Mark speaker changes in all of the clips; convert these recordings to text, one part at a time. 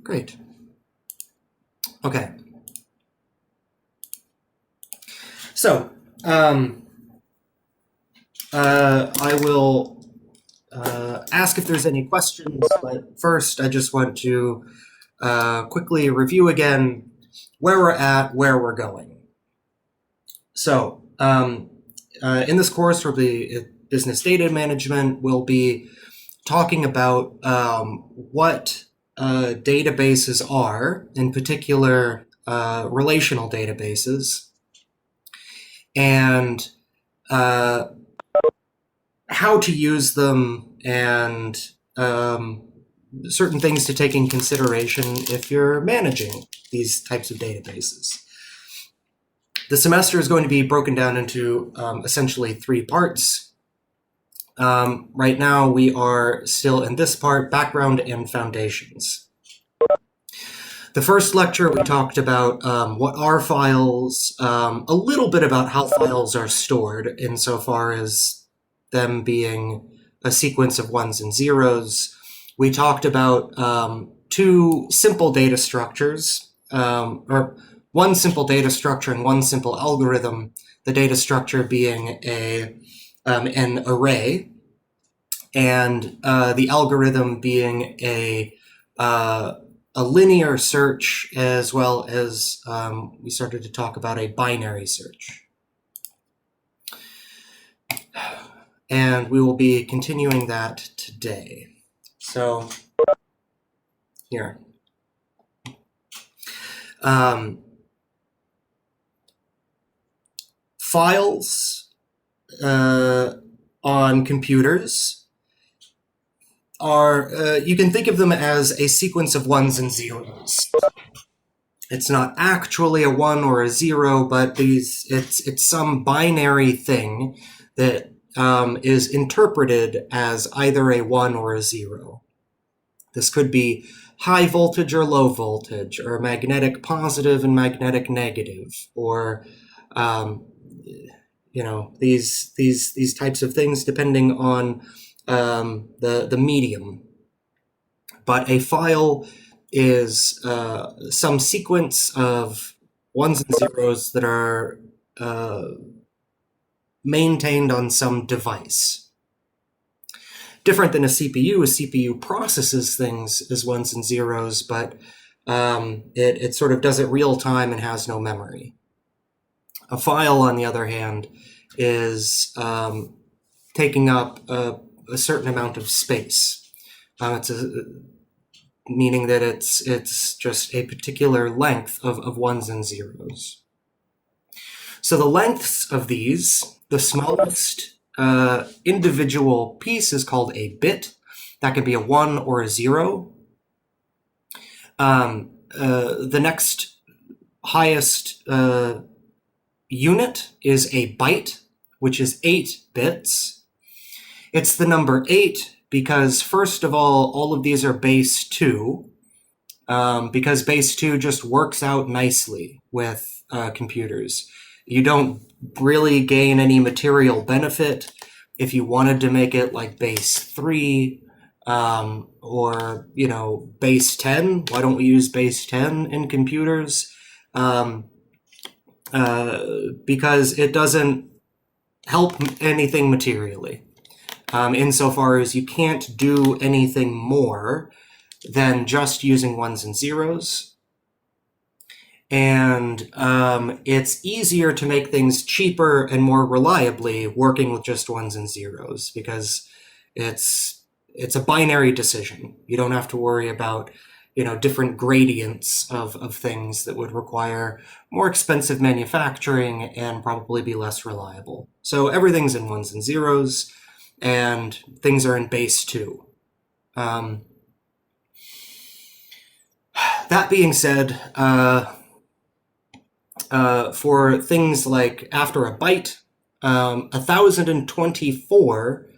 Speaker 1: Great. Okay. So, I will ask if there's any questions, but first I just want to quickly review again where we're at, where we're going. So, in this course for the business data management, we'll be talking about what databases are, in particular relational databases, and how to use them, and certain things to take in consideration if you're managing these types of databases. The semester is going to be broken down into essentially 3 parts. Right now we are still in this part, background and foundations. The first lecture we talked about what are files, a little bit about how files are stored insofar as them being a sequence of ones and zeros. We talked about 2 simple data structures, or one simple data structure and one simple algorithm, the data structure being an array, and the algorithm being a linear search, as well as we started to talk about a binary search. And we will be continuing that today. So here. Files on computers are, you can think of them as a sequence of ones and zeros. It's not actually a 1 or a 0, but it's some binary thing that is interpreted as either a 1 or a 0. This could be high voltage or low voltage, or magnetic positive and magnetic negative, or these types of things depending on the medium. But a file is some sequence of ones and zeros that are maintained on some device. Different than a CPU processes things as ones and zeros, but it sort of does it real time and has no memory. A file, on the other hand, is taking up a certain amount of space. Meaning that it's just a particular length of ones and zeros. So the lengths of these, the smallest individual piece is called a bit. That can be a 1 or a 0. The next highest unit is a byte, which is 8 bits. It's the number 8 because, first of all of these are base 2, because base 2 just works out nicely with computers. You don't really gain any material benefit. If you wanted to make it like base 3, or base 10, why don't we use base 10 in computers? Because it doesn't help anything materially, insofar as you can't do anything more than just using ones and zeros. And it's easier to make things cheaper and more reliably working with just ones and zeros, because it's a binary decision. You don't have to worry about different gradients of things that would require more expensive manufacturing and probably be less reliable. So everything's in ones and zeros, and things are in base 2. That being said, for things like after a byte, 1024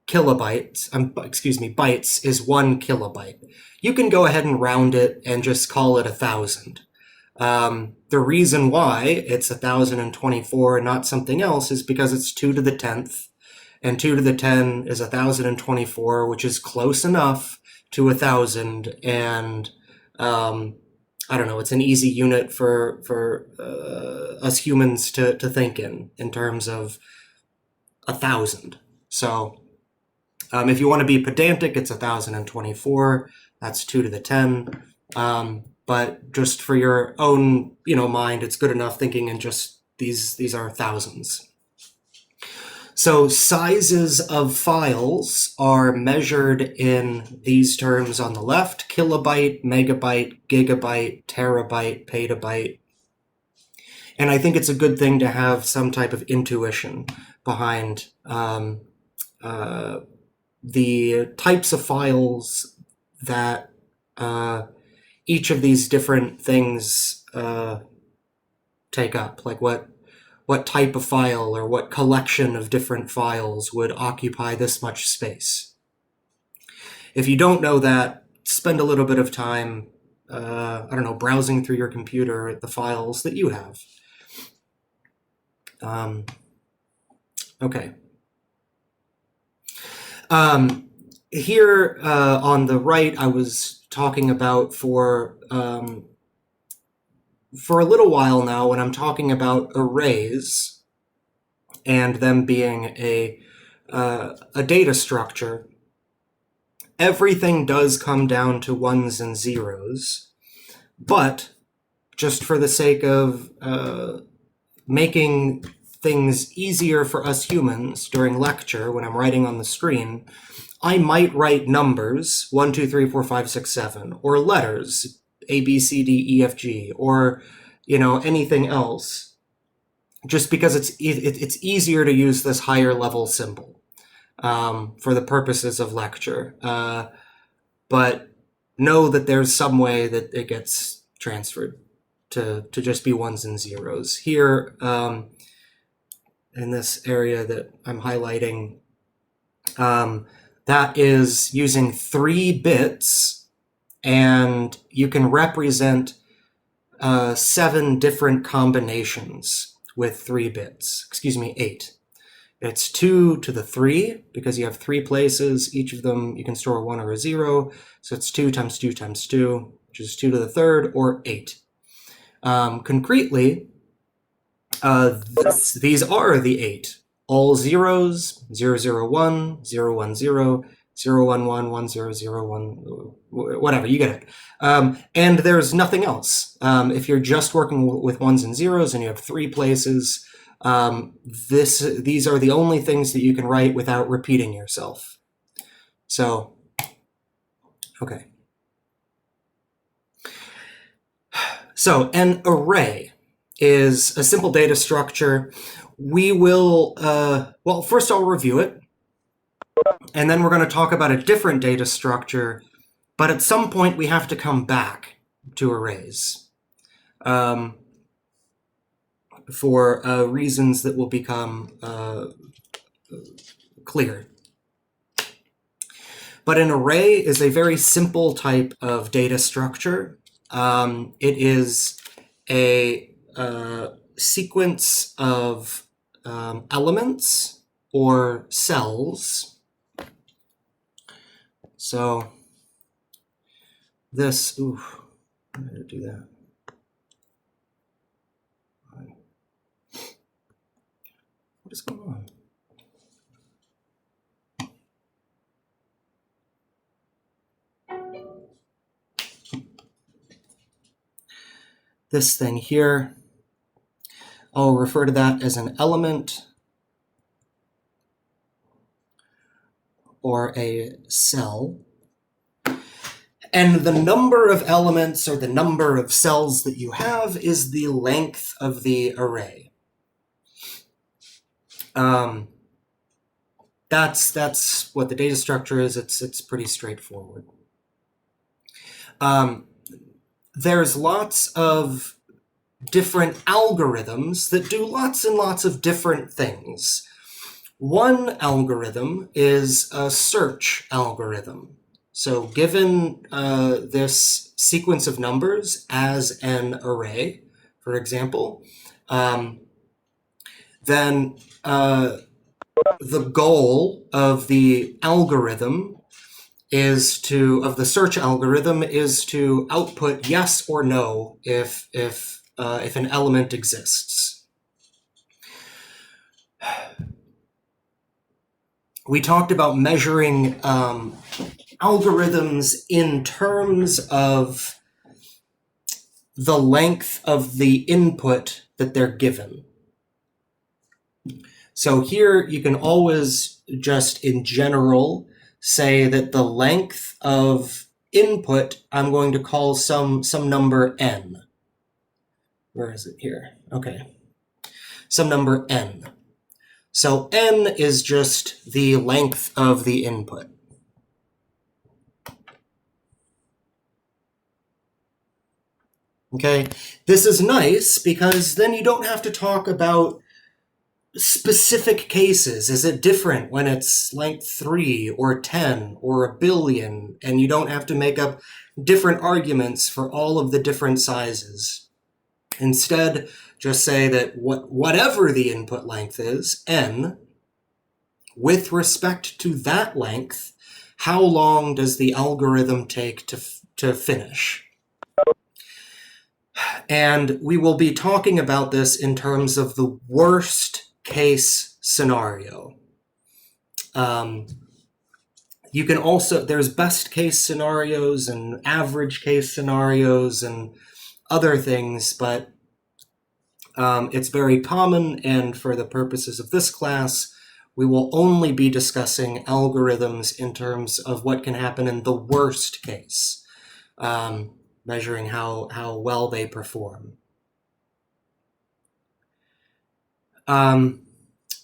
Speaker 1: bytes is 1 kilobyte. You can go ahead and round it and just call it 1,000. The reason why it's 1024 and not something else is because it's 2 to the 10th, and 2 to the 10 is 1024, which is close enough to 1,000, and I don't know, it's an easy unit for us humans to think in terms of 1,000. So if you want to be pedantic, it's 1,024. That's 2 to the 10. But just for your own, mind, it's good enough thinking in just these are thousands. So sizes of files are measured in these terms on the left: kilobyte, megabyte, gigabyte, terabyte, petabyte. And I think it's a good thing to have some type of intuition behind the types of files that each of these different things take up. Like what type of file or what collection of different files would occupy this much space. If you don't know that, spend a little bit of time, browsing through your computer at the files that you have. Okay. Here on the right, I was talking about for a little while now, when I'm talking about arrays and them being a data structure, everything does come down to ones and zeros. But just for the sake of making things easier for us humans during lecture, when I'm writing on the screen, I might write numbers 1, 2, 3, 4, 5, 6, 7, or letters A, B, C, D, E, F, G, or anything else, just because it's easier to use this higher level symbol for the purposes of lecture. But know that there's some way that it gets transferred to just be ones and zeros. Here, in this area that I'm highlighting, that is using 3 bits, and you can represent 7 different combinations with 3 bits. Excuse me, 8. It's 2 to the 3, because you have 3 places. Each of them you can store a 1 or a 0. So it's 2 times 2 times 2, which is 2 to the 3rd, or 8. Concretely, these are the 8. All zeros: 001, 010, 011, 1001, whatever, you get it. And there's nothing else. If you're just working with ones and zeros and you have 3 places, these are the only things that you can write without repeating yourself. So, okay. So an array is a simple data structure. We will, well, first I'll review it, and then we're going to talk about a different data structure, but at some point we have to come back to arrays for reasons that will become clear. But an array is a very simple type of data structure. It is a sequence of elements or cells. So this, I'm going to do that. What is going on? This thing here, I'll refer to that as an element or a cell. And the number of elements or the number of cells that you have is the length of the array. That's what the data structure is. It's pretty straightforward. There's lots of different algorithms that do lots and lots of different things. One algorithm is a search algorithm. So given this sequence of numbers as an array, for example, then the goal of the algorithm of the search algorithm is to output yes or no if an element exists. We talked about measuring algorithms in terms of the length of the input that they're given. So here you can always just in general say that the length of input I'm going to call some number n. Where is it here? Okay. Some number n. So n is just the length of the input. Okay, this is nice because then you don't have to talk about specific cases. Is it different when it's length 3 or 10 or a billion? And you don't have to make up different arguments for all of the different sizes. Instead, just say that whatever the input length is, n, with respect to that length, how long does the algorithm take to finish? And we will be talking about this in terms of the worst case scenario. You can also, there's best case scenarios and average case scenarios and other things, but it's very common, and for the purposes of this class, we will only be discussing algorithms in terms of what can happen in the worst case, measuring how well they perform.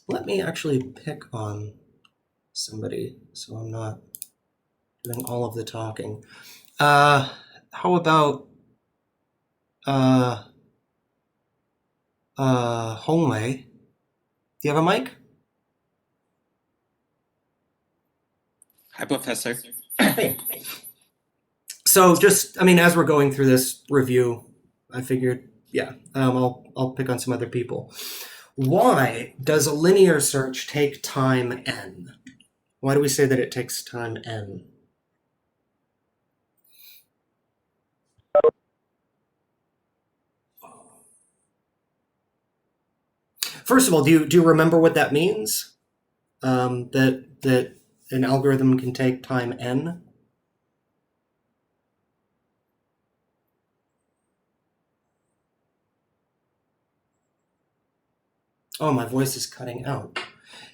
Speaker 1: Let me actually pick on somebody so I'm not doing all of the talking. How about Hongwei? Do you have a mic?
Speaker 2: Hi, Professor.
Speaker 1: Hey. So just, I mean, as we're going through this review, I figured, yeah, I'll pick on some other people. Why does a linear search take time n? Why do we say that it takes time n? First of all, do you remember what that means? That an algorithm can take time n? Oh, my voice is cutting out.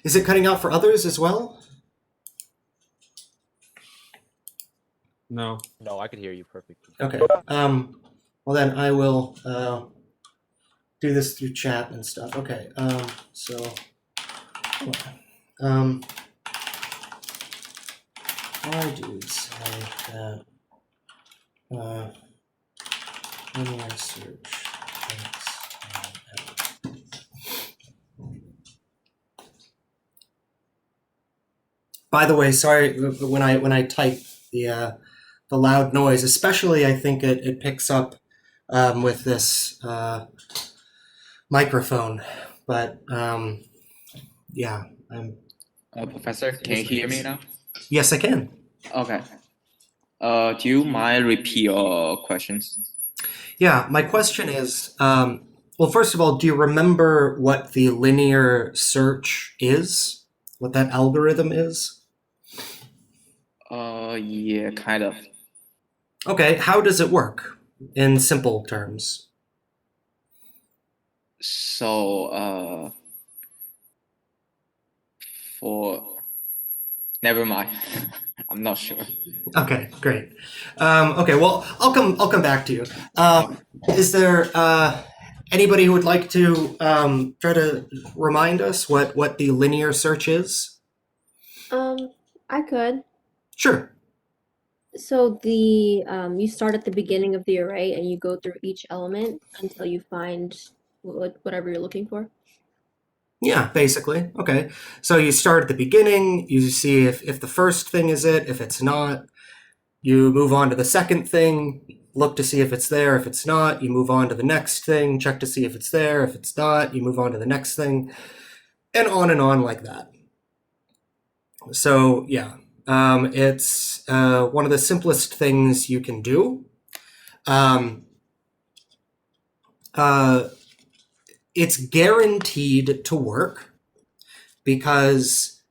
Speaker 1: Is it cutting out for others as well?
Speaker 3: No, I could hear you perfectly.
Speaker 1: Okay. Well then I will do this through chat and stuff. Okay. I do say that linear search takes time n. By the way, sorry when I type the loud noise, especially I think it picks up with this microphone. But yeah,
Speaker 2: Professor, can you hear me now?
Speaker 1: Yes, I can.
Speaker 2: Okay. Do you mind repeat your questions?
Speaker 1: Yeah, my question is, well, first of all, do you remember what the linear search is? What that algorithm is?
Speaker 2: Yeah, kind of.
Speaker 1: Okay, how does it work in simple terms?
Speaker 2: So, never mind. I'm not sure.
Speaker 1: Okay, great. Okay, well, I'll come back to you. Is there anybody who would like to try to remind us what the linear search is?
Speaker 4: I could.
Speaker 1: Sure.
Speaker 4: So you start at the beginning of the array and you go through each element until you find whatever you're looking for.
Speaker 1: Yeah, basically. Okay. So you start at the beginning, you see if the first thing is it, if it's not, you move on to the second thing, look to see if it's there. If it's not, you move on to the next thing, check to see if it's there. If it's not, you move on to the next thing, and on like that. So yeah, It's one of the simplest things you can do. It's guaranteed to work because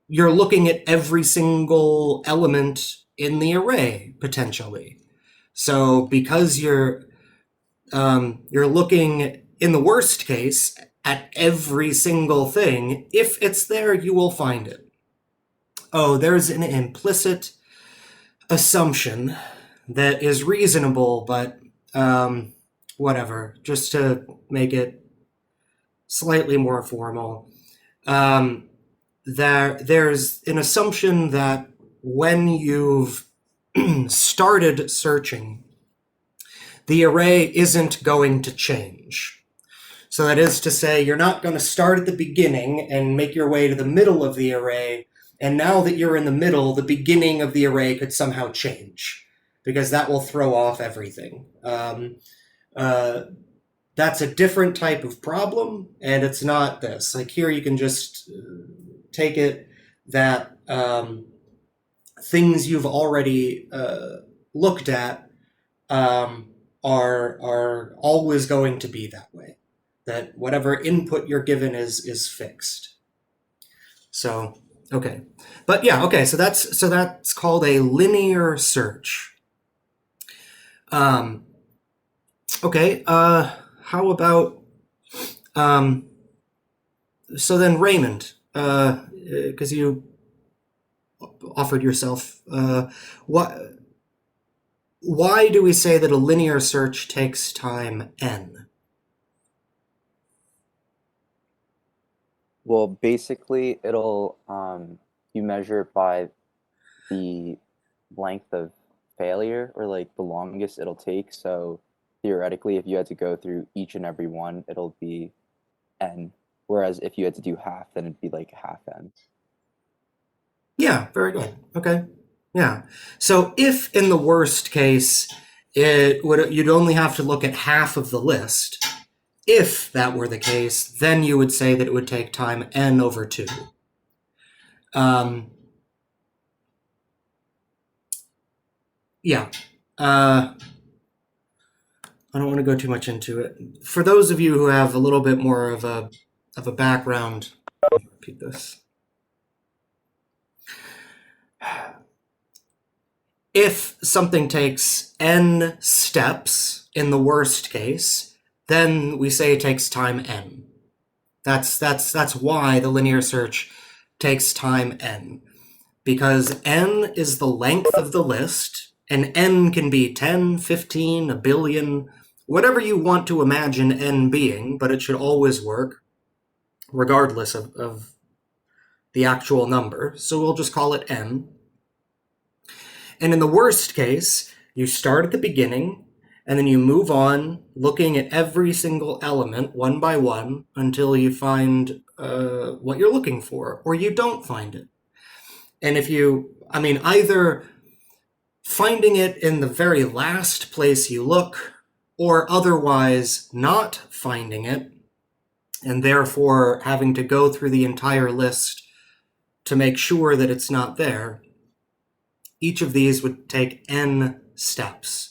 Speaker 1: you're looking at every single element in the array potentially. So because you're looking in the worst case at every single thing, if it's there, you will find it. Oh, there's an implicit assumption that is reasonable, but whatever, just to make it slightly more formal. There's an assumption that when you've started searching, the array isn't going to change. So that is to say, you're not going to start at the beginning and make your way to the middle of the array, and now that you're in the middle, the beginning of the array could somehow change, because that will throw off everything. That's a different type of problem, and it's not this. Like here, you can just take it that things you've already looked at are always going to be that way. That whatever input you're given is fixed. So okay, but yeah, okay. So that's called a linear search. Okay. How about so then Raymond, because you offered yourself, why do we say that a linear search takes time n?
Speaker 5: Well, basically, it'll you measure it by the length of failure, or like the longest it'll take. So theoretically, if you had to go through each and every one, it'll be n. Whereas if you had to do half, then it'd be like half n.
Speaker 1: Yeah, very good. Okay. Yeah. So if in the worst case, you'd only have to look at half of the list. If that were the case, then you would say that it would take time n over 2. Yeah. I don't want to go too much into it. For those of you who have a little bit more of a background, let me repeat this. If something takes n steps in the worst case, then we say it takes time n. That's why the linear search takes time n, because n is the length of the list, and n can be 10, 15, a billion, whatever you want to imagine n being, but it should always work regardless of the actual number. So we'll just call it n. And in the worst case, you start at the beginning, and then you move on, looking at every single element one by one until you find what you're looking for, or you don't find it. And if you, either finding it in the very last place you look, or otherwise not finding it, and therefore having to go through the entire list to make sure that it's not there, each of these would take n steps.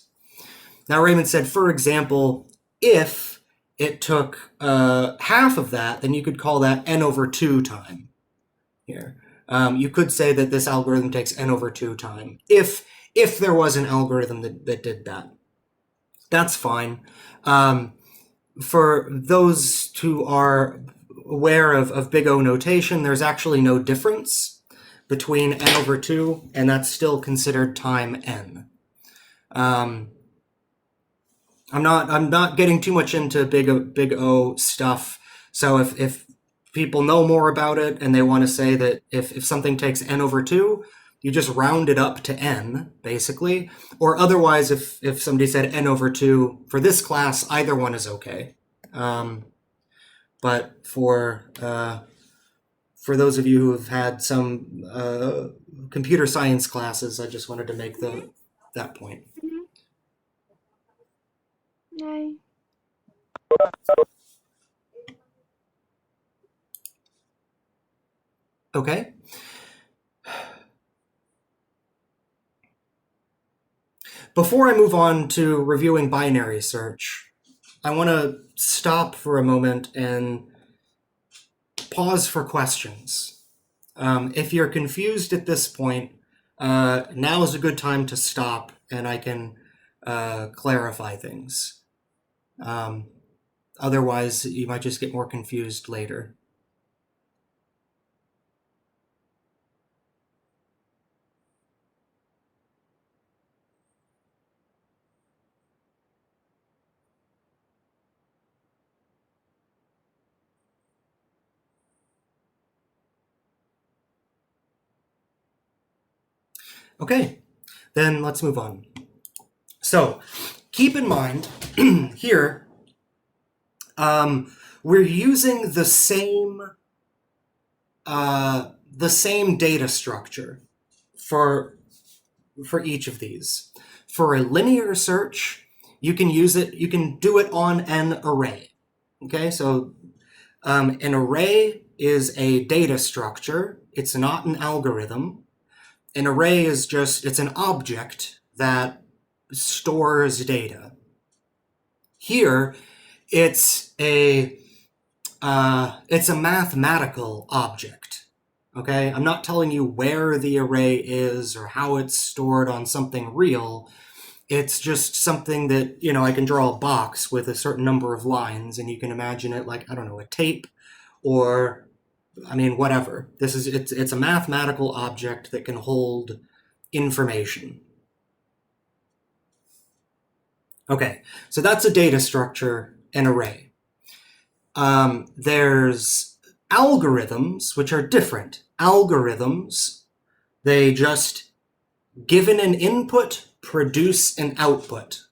Speaker 1: Now, Raymond said, for example, if it took half of that, then you could call that n over 2 time. Here, you could say that this algorithm takes n over 2 time. If there was an algorithm that did that, that's fine. For those who are aware of big O notation, there's actually no difference between n over 2, and that's still considered time n. I'm not getting too much into big O stuff. So if people know more about it and they want to say that if something takes n over 2, you just round it up to n, basically. Or otherwise, if somebody said n over 2 for this class, either one is okay. But for those of you who have had some computer science classes, I just wanted to make that point.
Speaker 6: Hi.
Speaker 1: Okay. Before I move on to reviewing binary search, I want to stop for a moment and pause for questions. If you're confused at this point, now is a good time to stop and I can clarify things. Otherwise, you might just get more confused later. Okay, then let's move on. So keep in mind here, we're using the same data structure for each of these. For a linear search, you can do it on an array. Okay, so an array is a data structure. It's not an algorithm. An array is it's an object that stores data. Here, it's a mathematical object. Okay, I'm not telling you where the array is or how it's stored on something real. It's just something that, I can draw a box with a certain number of lines and you can imagine it like, I don't know, a tape or, whatever. It's a mathematical object that can hold information. Okay, so that's a data structure, an array. There's algorithms, which are different. Algorithms, they just, given an input, produce an output.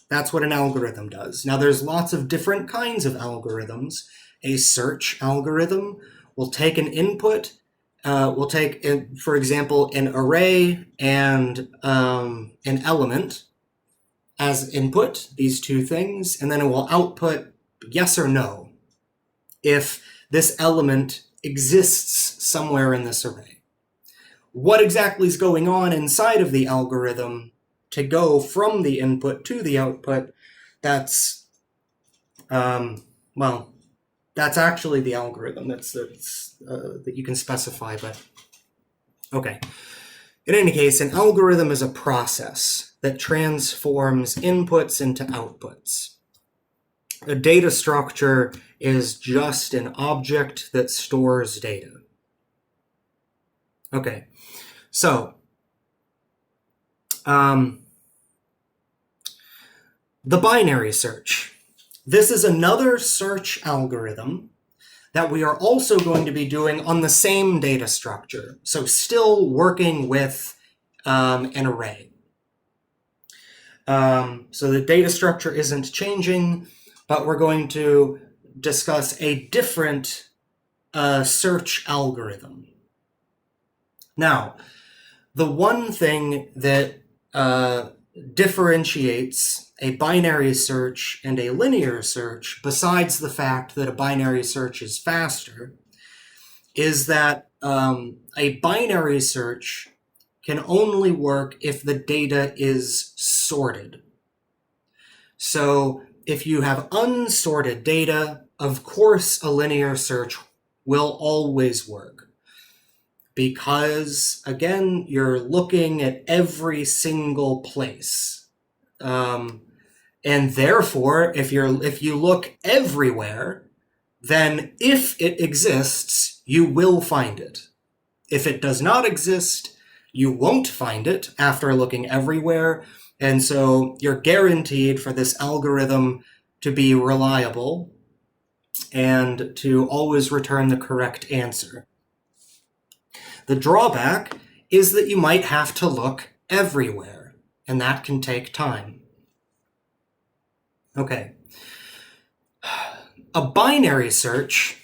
Speaker 1: That's what an algorithm does. Now, there's lots of different kinds of algorithms. A search algorithm will take an input, we'll take, for example, an array and an element as input, these two things, and then it will output yes or no if this element exists somewhere in this array. What exactly is going on inside of the algorithm to go from the input to the output, that's actually the algorithm that you can specify, but okay. In any case, an algorithm is a process that transforms inputs into outputs. A data structure is just an object that stores data. Okay, so the binary search. This is another search algorithm that we are also going to be doing on the same data structure. So still working with an array. So the data structure isn't changing, but we're going to discuss a different search algorithm. Now, the one thing that differentiates a binary search and a linear search, besides the fact that a binary search is faster, is that a binary search can only work if the data is sorted. So if you have unsorted data, of course a linear search will always work. Because, again, you're looking at every single place. And therefore, if you look everywhere, then if it exists, you will find it. If it does not exist, you won't find it after looking everywhere. And so you're guaranteed for this algorithm to be reliable and to always return the correct answer. The drawback is that you might have to look everywhere, and that can take time. Okay. A binary search,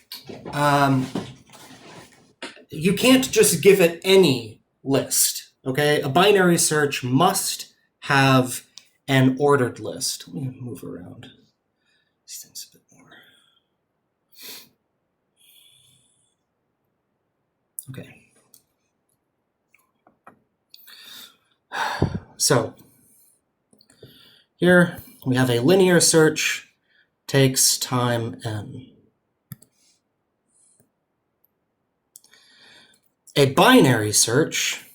Speaker 1: you can't just give it any list, okay? A binary search must have an ordered list. Let me move around these things a bit more. Okay. So here we have a linear search takes time n. A binary search,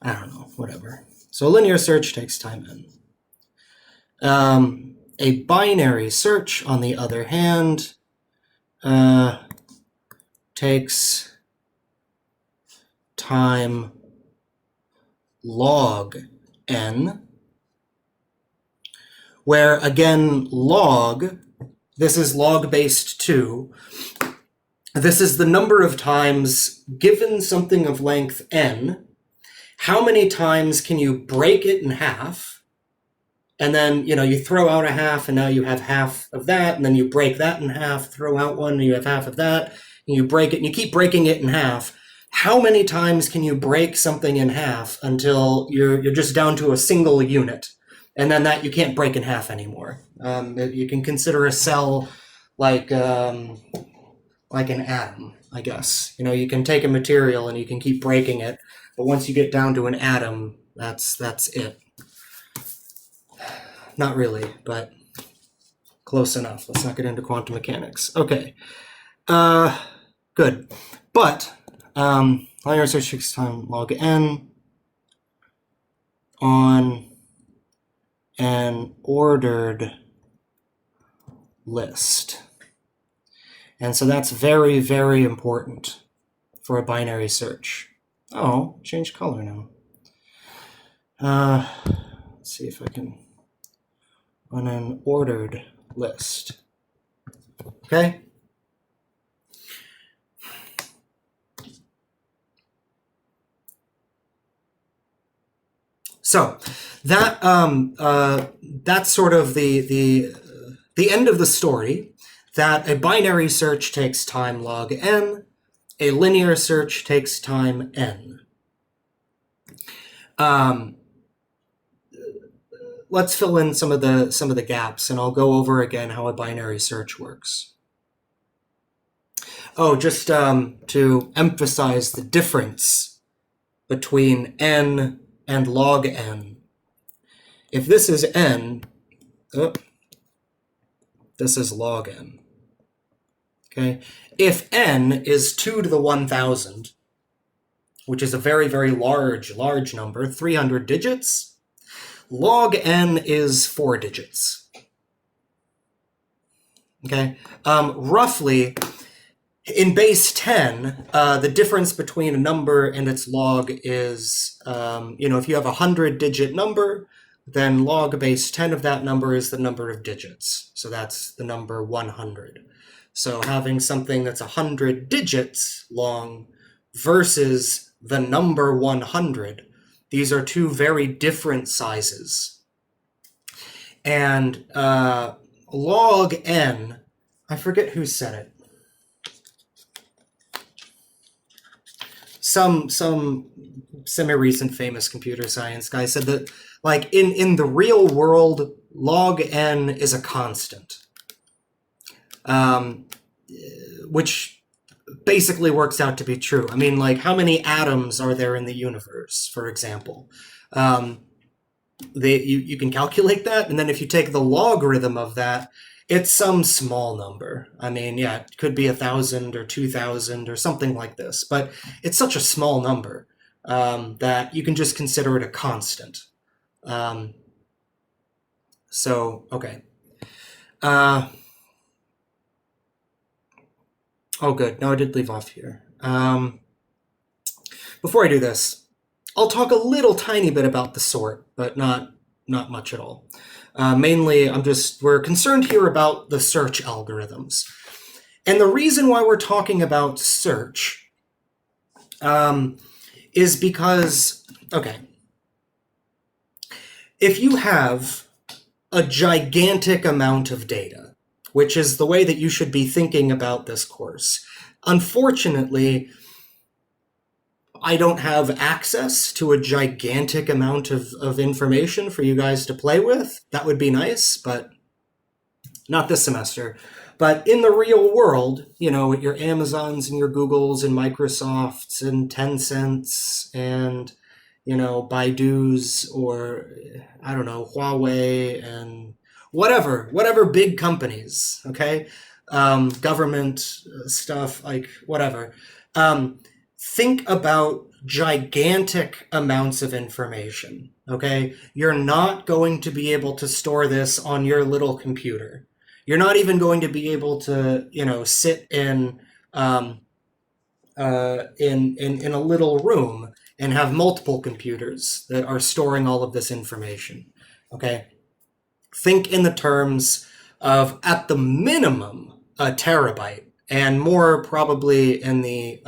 Speaker 1: I don't know, whatever. So a linear search takes time n. A binary search, on the other hand, takes time log n, where again log, this is log based 2, this is the number of times given something of length n, how many times can you break it in half, and then you throw out a half and now you have half of that, and then you break that in half, throw out one and you have half of that, and you break it and you keep breaking it in half. How many times can you break something in half until you're just down to a single unit, and then that you can't break in half anymore? You can consider a cell like an atom, I guess. You can take a material and you can keep breaking it, but once you get down to an atom, that's it. Not really, but close enough. Let's not get into quantum mechanics. Okay, good. But linear search takes time log n on an ordered list. And so that's very, very important for a binary search. Oh, change color now. Let's see if I can, on an ordered list. Okay? So that that's sort of the end of the story, that a binary search takes time log n, a linear search takes time n. Let's fill in some of the gaps, and I'll go over again how a binary search works. Oh, just to emphasize the difference between n and log n. If this is n, this is log n. Okay? If n is 2 to the 1,000, which is a very, very large number, 300 digits, log n is 4 digits. Okay? Roughly, in base 10, the difference between a number and its log is, if you have a 100-digit number, then log base 10 of that number is the number of digits. So that's the number 100. So having something that's 100 digits long versus the number 100, these are two very different sizes. And log n, I forget who said it. Some semi-recent famous computer science guy said that, like, in the real world, log n is a constant, which basically works out to be true. I mean, like, how many atoms are there in the universe, for example? You can calculate that, and then if you take the logarithm of that, it's some small number. I mean, yeah, it could be 1,000 or 2,000 or something like this, but it's such a small number that you can just consider it a constant. So, okay. Oh, good. No, I did leave off here. Before I do this, I'll talk a little tiny bit about the sort, but not much at all. Mainly, we're concerned here about the search algorithms. And the reason why we're talking about search is because, okay, if you have a gigantic amount of data, which is the way that you should be thinking about this course, unfortunately, I don't have access to a gigantic amount of information for you guys to play with. That would be nice, but not this semester. But in the real world, you know, your Amazons and your Googles and Microsofts and Tencents and, you know, Baidu's or, I don't know, Huawei and whatever big companies, okay? Government stuff, like whatever. Think about gigantic amounts of information, okay? You're not going to be able to store this on your little computer. You're not even going to be able to, you know, sit in in a little room and have multiple computers that are storing all of this information. Okay, think in the terms of at the minimum a terabyte, and more probably in the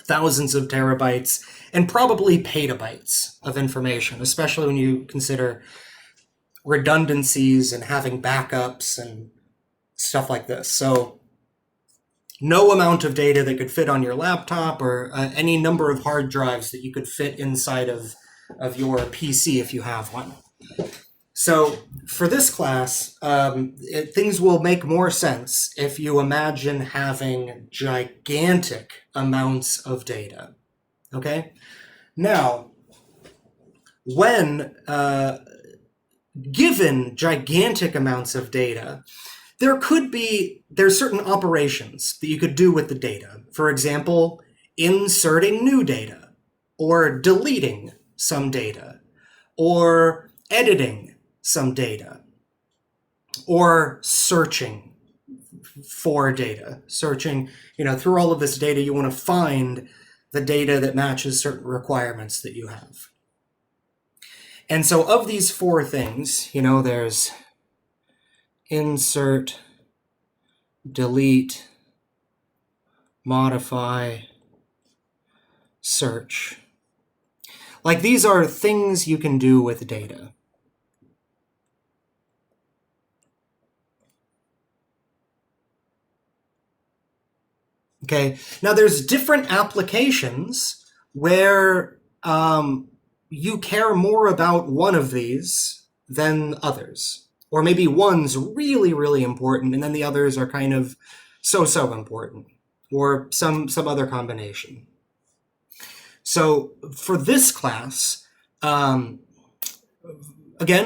Speaker 1: thousands of terabytes and probably petabytes of information, especially when you consider redundancies and having backups and stuff like this. So no amount of data that could fit on your laptop or any number of hard drives that you could fit inside of your PC if you have one. So for this class, things will make more sense if you imagine having gigantic amounts of data. Okay? Now, when given gigantic amounts of data, there's certain operations that you could do with the data. For example, inserting new data, or deleting some data, or editing some data, or searching for data. Searching, you know, through all of this data, you want to find the data that matches certain requirements that you have. And so of these four things, you know, there's insert, delete, modify, search. Like, these are things you can do with data. Okay, now there's different applications where you care more about one of these than others. Or maybe one's really, really important, and then the others are kind of so important, or some other combination. So for this class, again,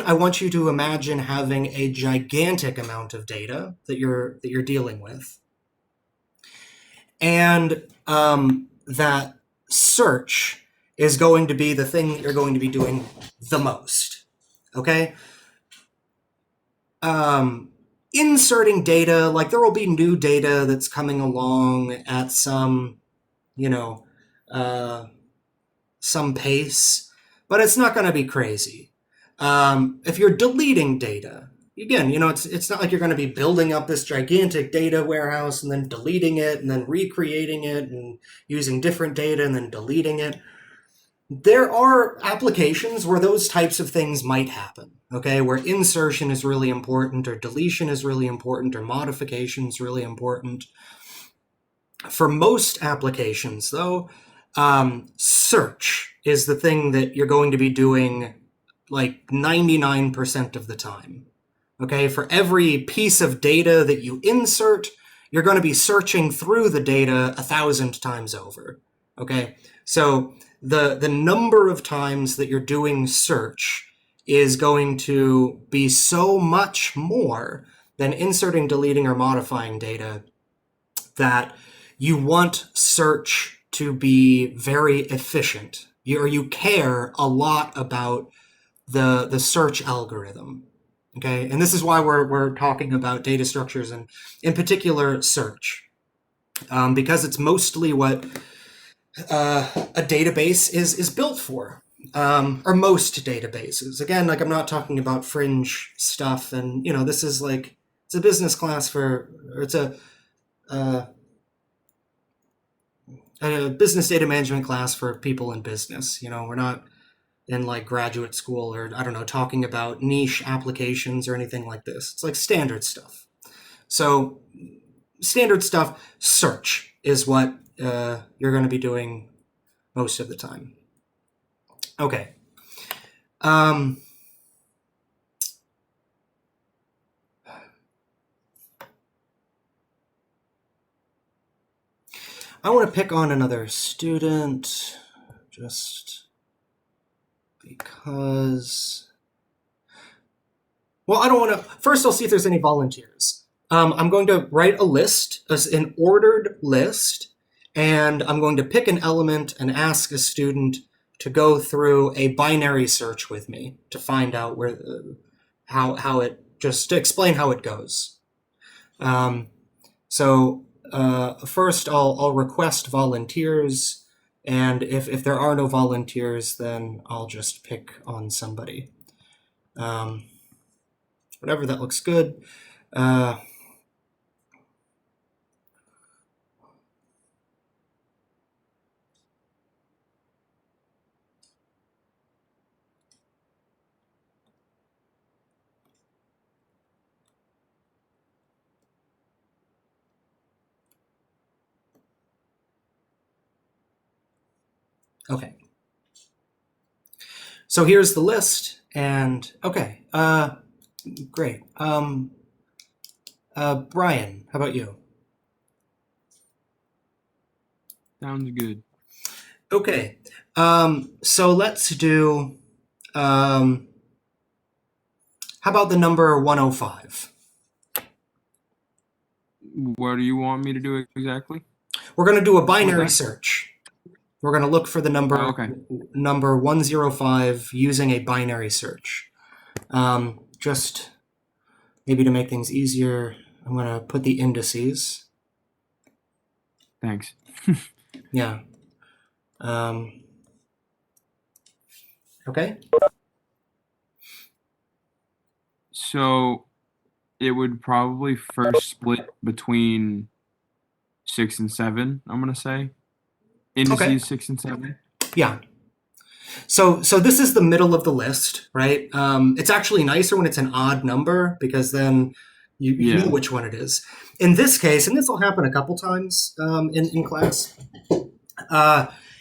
Speaker 1: I want you to imagine having a gigantic amount of data that you're dealing with, and that search is going to be the thing that you're going to be doing the most. Okay? Inserting data, like there will be new data that's coming along at some, you know, some pace, but it's not going to be crazy. If you're deleting data, again, you know, it's not like you're going to be building up this gigantic data warehouse and then deleting it and then recreating it and using different data and then deleting it. There are applications where those types of things might happen, okay, where insertion is really important, or deletion is really important, or modification is really important. For most applications, though, search is the thing that you're going to be doing like 99% of the time. Okay, for every piece of data that you insert, you're going to be searching through the data 1,000 times over. Okay, so the number of times that you're doing search is going to be so much more than inserting, deleting, or modifying data that you want search to be very efficient. You care a lot about the search algorithm. Okay, and this is why we're talking about data structures and in particular search, because it's mostly what a database is built for, or most databases. Again, like I'm not talking about fringe stuff, and you know, this is like, it's a business class for, or it's a business data management class for people in business. You know, we're not in like graduate school, or I don't know, talking about niche applications or anything like this. It's like standard stuff. So standard stuff, search is what you're going to be doing most of the time. Okay. I want to pick on another student just because. Well, I don't want to. First, I'll see if there's any volunteers. I'm going to write a list, an ordered list, and I'm going to pick an element and ask a student to go through a binary search with me to find out where how it, just to explain how it goes. So first I'll request volunteers, and if there are no volunteers, then I'll just pick on somebody. Whatever, that looks good. Okay. So here's the list, and okay, great. Brian, how about you?
Speaker 6: Sounds good.
Speaker 1: Okay, so let's do, how about the number 105?
Speaker 6: What do you want me to do exactly?
Speaker 1: We're going to do a binary
Speaker 6: Okay.
Speaker 1: search. We're going to look for the number
Speaker 6: Oh, okay.
Speaker 1: number 105 using a binary search. Just maybe to make things easier, I'm going to put the indices.
Speaker 6: Thanks.
Speaker 1: Yeah. Okay.
Speaker 6: So it would probably first split between 6 and 7, I'm gonna say. Indices
Speaker 1: Okay.
Speaker 6: 6 and 7.
Speaker 1: Yeah. So this is the middle of the list, right? It's actually nicer when it's an odd number because then you
Speaker 6: Yeah.
Speaker 1: know which one it is. In this case, and this will happen a couple times in class,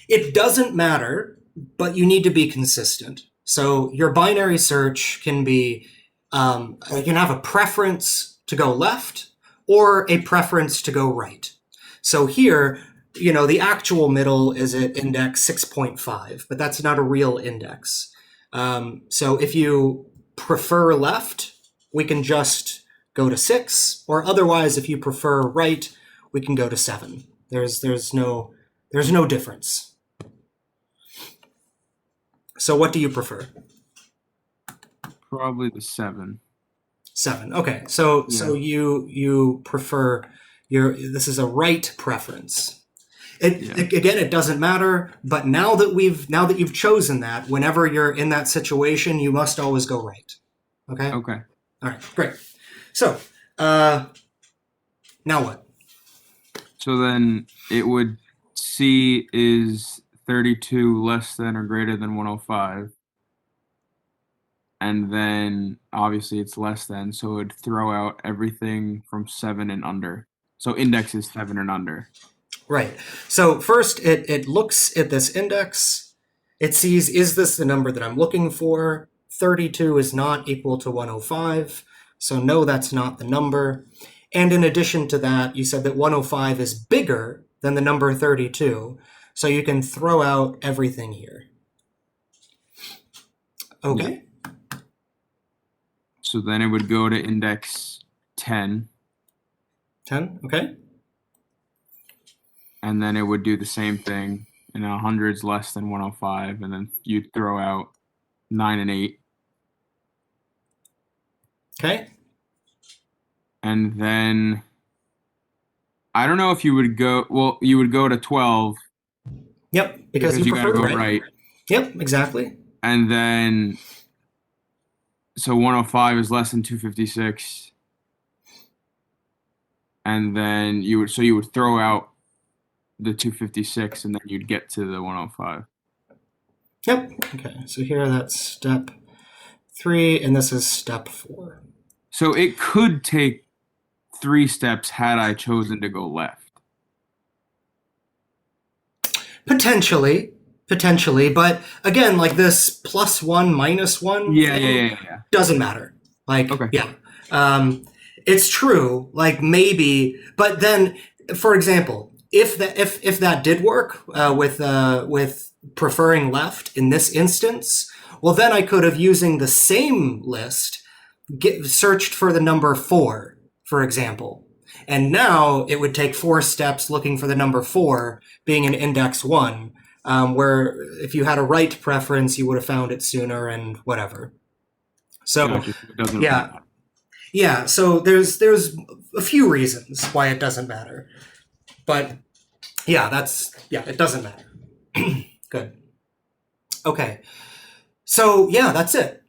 Speaker 1: it doesn't matter, but you need to be consistent. So your binary search can be, you can have a preference to go left or a preference to go right. So here, the actual middle is at index 6.5, but that's not a real index. So if you prefer left, we can just go to 6, or otherwise, if you prefer right, we can go to 7. There's no difference. So what do you prefer?
Speaker 6: Probably the 7.
Speaker 1: 7. Okay. So
Speaker 6: Yeah.
Speaker 1: you prefer this is a right preference. Again, it doesn't matter, but now that you've chosen that, whenever you're in that situation, you must always go right. Okay?
Speaker 6: Okay.
Speaker 1: All right, great. So, now what?
Speaker 6: So then it would C is 32 less than or greater than 105. And then obviously it's less than, so it would throw out everything from 7 and under. So index is 7 and under.
Speaker 1: Right. So first it looks at this index. It sees, is this the number that I'm looking for? 32 is not equal to 105. So no, that's not the number. And in addition to that, you said that 105 is bigger than the number 32. So you can throw out everything here. Okay.
Speaker 6: So then it would go to index 10.
Speaker 1: 10. Okay.
Speaker 6: And then it would do the same thing. 100's less than 105. And then you'd throw out 9 and 8.
Speaker 1: Okay.
Speaker 6: And then I don't know if you would go, well, you would go to 12
Speaker 1: Yep. Because you
Speaker 6: gotta
Speaker 1: prefer
Speaker 6: go right.
Speaker 1: Yep. Exactly.
Speaker 6: And then, so 105 is less than 256. And then you would throw out the 256 and then you'd get to the 105.
Speaker 1: Yep. Okay. So here that's step 3, and this is step 4.
Speaker 6: So it could take 3 steps had I chosen to go left.
Speaker 1: Potentially, but again, like this +1, -1
Speaker 6: Yeah.
Speaker 1: doesn't matter. Like,
Speaker 6: Okay.
Speaker 1: yeah. It's true, like maybe, but then, for example, if that did work with preferring left in this instance, well, then I could have, using the same list, searched for the number 4, for example. And now it would take 4 steps looking for the number 4, being in index 1, where if you had a right preference, you would have found it sooner and whatever. So,
Speaker 6: Gotcha. It doesn't
Speaker 1: yeah.
Speaker 6: apply.
Speaker 1: Yeah, so there's a few reasons why it doesn't matter. But yeah, it doesn't matter. Good. Okay. So yeah, that's it.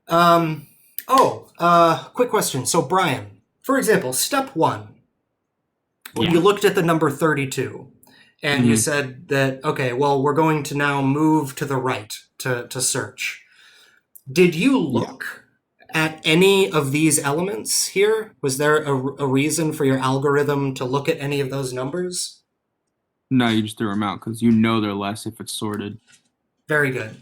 Speaker 1: Quick question. So Brian, for example, step 1, when you looked at the number 32 and you said that, okay, well, we're going to now move to the right to search. Did you look at any of these elements here? Was there a reason for your algorithm to look at any of those numbers?
Speaker 6: No, you just threw them out because you know they're less if it's sorted.
Speaker 1: Very good.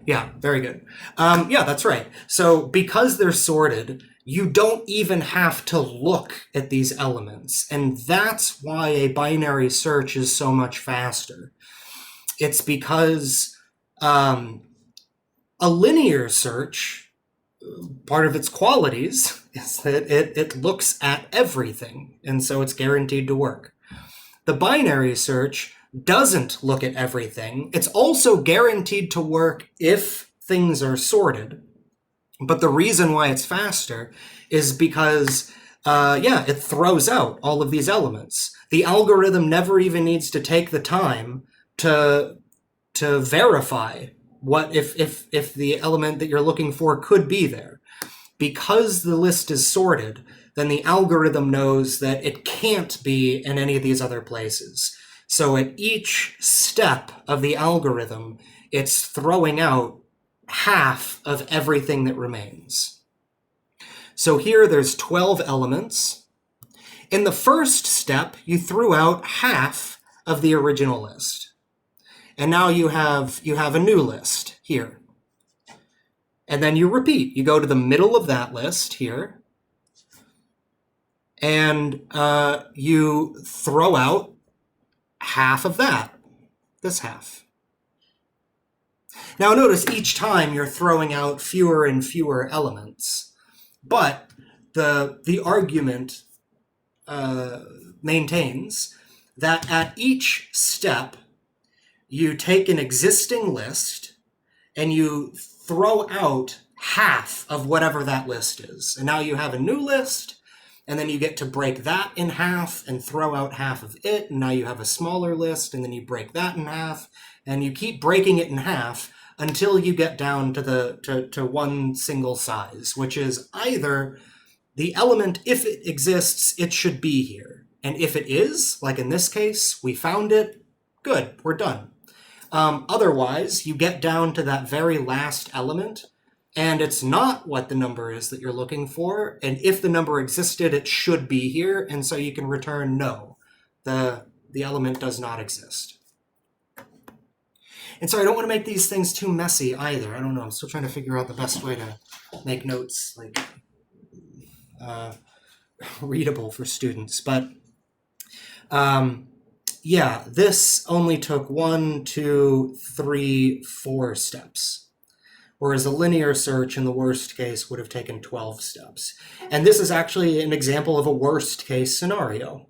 Speaker 1: Yeah, very good. Yeah, that's right. So because they're sorted, you don't even have to look at these elements. And that's why a binary search is so much faster. It's because a linear search, part of its qualities is that it looks at everything, and so it's guaranteed to work. The binary search doesn't look at everything. It's also guaranteed to work if things are sorted. But the reason why it's faster is because, it throws out all of these elements. The algorithm never even needs to take the time to verify what if the element that you're looking for could be there. Because the list is sorted, then the algorithm knows that it can't be in any of these other places. So at each step of the algorithm, it's throwing out half of everything that remains. So here there's 12 elements. In the first step, you threw out half of the original list. And now you have a new list here. And then you repeat. You go to the middle of that list here, and you throw out half of that, this half. Now notice each time you're throwing out fewer and fewer elements, but the argument maintains that at each step, you take an existing list and you throw out half of whatever that list is. And now you have a new list, and then you get to break that in half and throw out half of it, and now you have a smaller list, and then you break that in half, and you keep breaking it in half until you get down to one single size, which is either the element, if it exists, it should be here. And if it is, like in this case, we found it, good, we're done. Otherwise, you get down to that very last element, and it's not what the number is that you're looking for. And if the number existed, it should be here, and so you can return no. The element does not exist. And so I don't want to make these things too messy either. I don't know. I'm still trying to figure out the best way to make notes like readable for students. But yeah, this only took 1, 2, 3, 4 steps, whereas a linear search in the worst case would have taken 12 steps. And this is actually an example of a worst case scenario.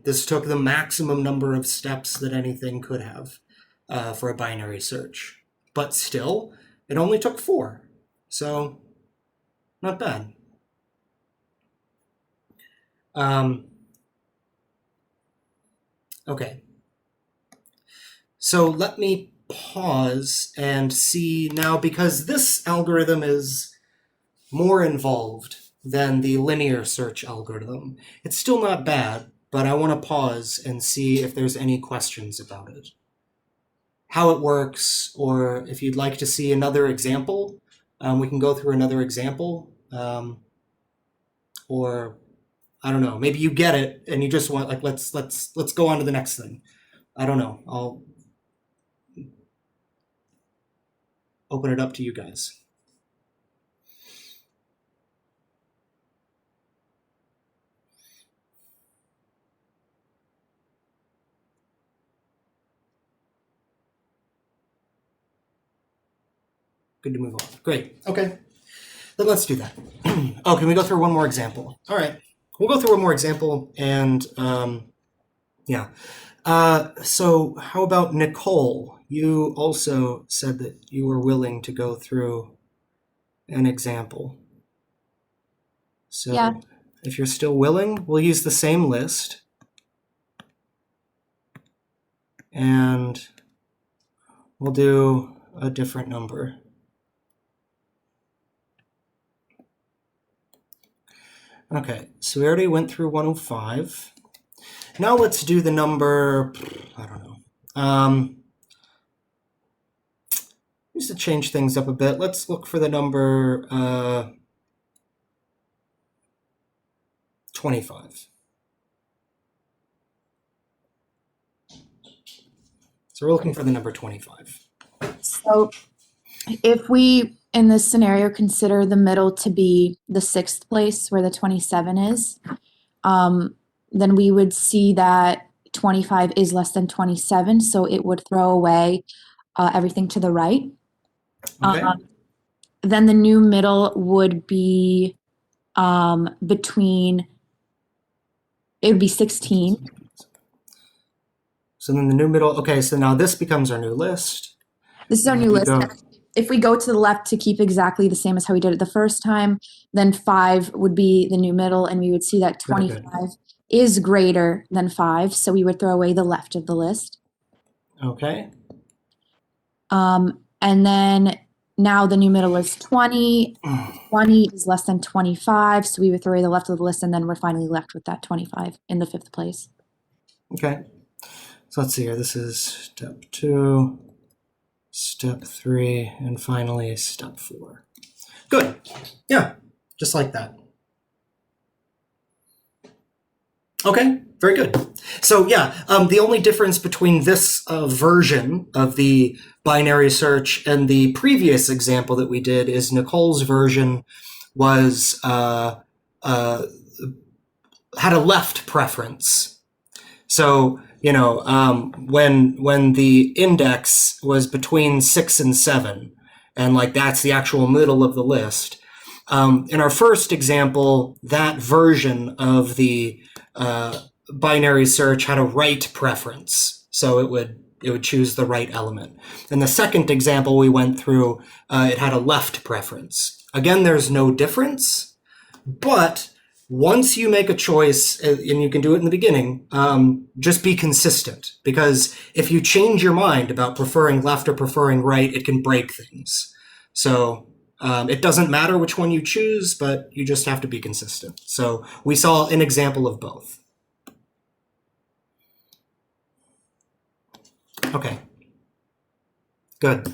Speaker 1: This took the maximum number of steps that anything could have for a binary search. But still, it only took 4. So, not bad. Okay. So let me pause and see now, because this algorithm is more involved than the linear search algorithm. It's still not bad, but I want to pause and see if there's any questions about it. How it works, or if you'd like to see another example, we can go through another example. Or I don't know, maybe you get it and you just want, like, let's go on to the next thing. I don't know. I'll open it up to you guys. good to move on. Great. Okay. Then let's do that. Oh, can we go through one more example? All right. We'll go through one more example, and yeah. So how about Nicole? You also said that you were willing to go through an example. So
Speaker 7: Yeah.
Speaker 1: if you're still willing, we'll use the same list. And we'll do a different number. Okay, so we already went through 105. Now let's do the number, I don't know. Just to change things up a bit, let's look for the number 25. So we're looking for the number 25.
Speaker 7: So if we, in this scenario, consider the middle to be the 6th place where the 27 is, then we would see that 25 is less than 27, so it would throw away everything to the right.
Speaker 1: Okay.
Speaker 7: Then the new middle would be between, it would be 16.
Speaker 1: So then the new middle, okay, so now this becomes our new list.
Speaker 7: This is our
Speaker 1: And
Speaker 7: new
Speaker 1: we
Speaker 7: list.
Speaker 1: go-
Speaker 7: If we go to the left to keep exactly the same as how we did it the first time, then 5 would be the new middle, and we would see that
Speaker 1: Very good.
Speaker 7: 25 is greater than 5, so we would throw away the left of the list.
Speaker 1: Okay.
Speaker 7: And then now the new middle is 20. 20 is less than 25, so we would throw away the left of the list, and then we're finally left with that 25 in the 5th place.
Speaker 1: Okay. So let's see here. This is step 2, step 3, and finally step 4. Good. Yeah, just like that. Okay, very good. So yeah, the only difference between this version of the binary search and the previous example that we did is Nicole's version was had a left preference. So when the index was between 6 and 7, and like that's the actual middle of the list. In our first example, that version of the binary search had a right preference, so it would choose the right element. In the second example we went through, it had a left preference. Again, there's no difference, but once you make a choice, and you can do it in the beginning, just be consistent, because if you change your mind about preferring left or preferring right, it can break things. So it doesn't matter which one you choose, but you just have to be consistent. So we saw an example of both. Okay. Good.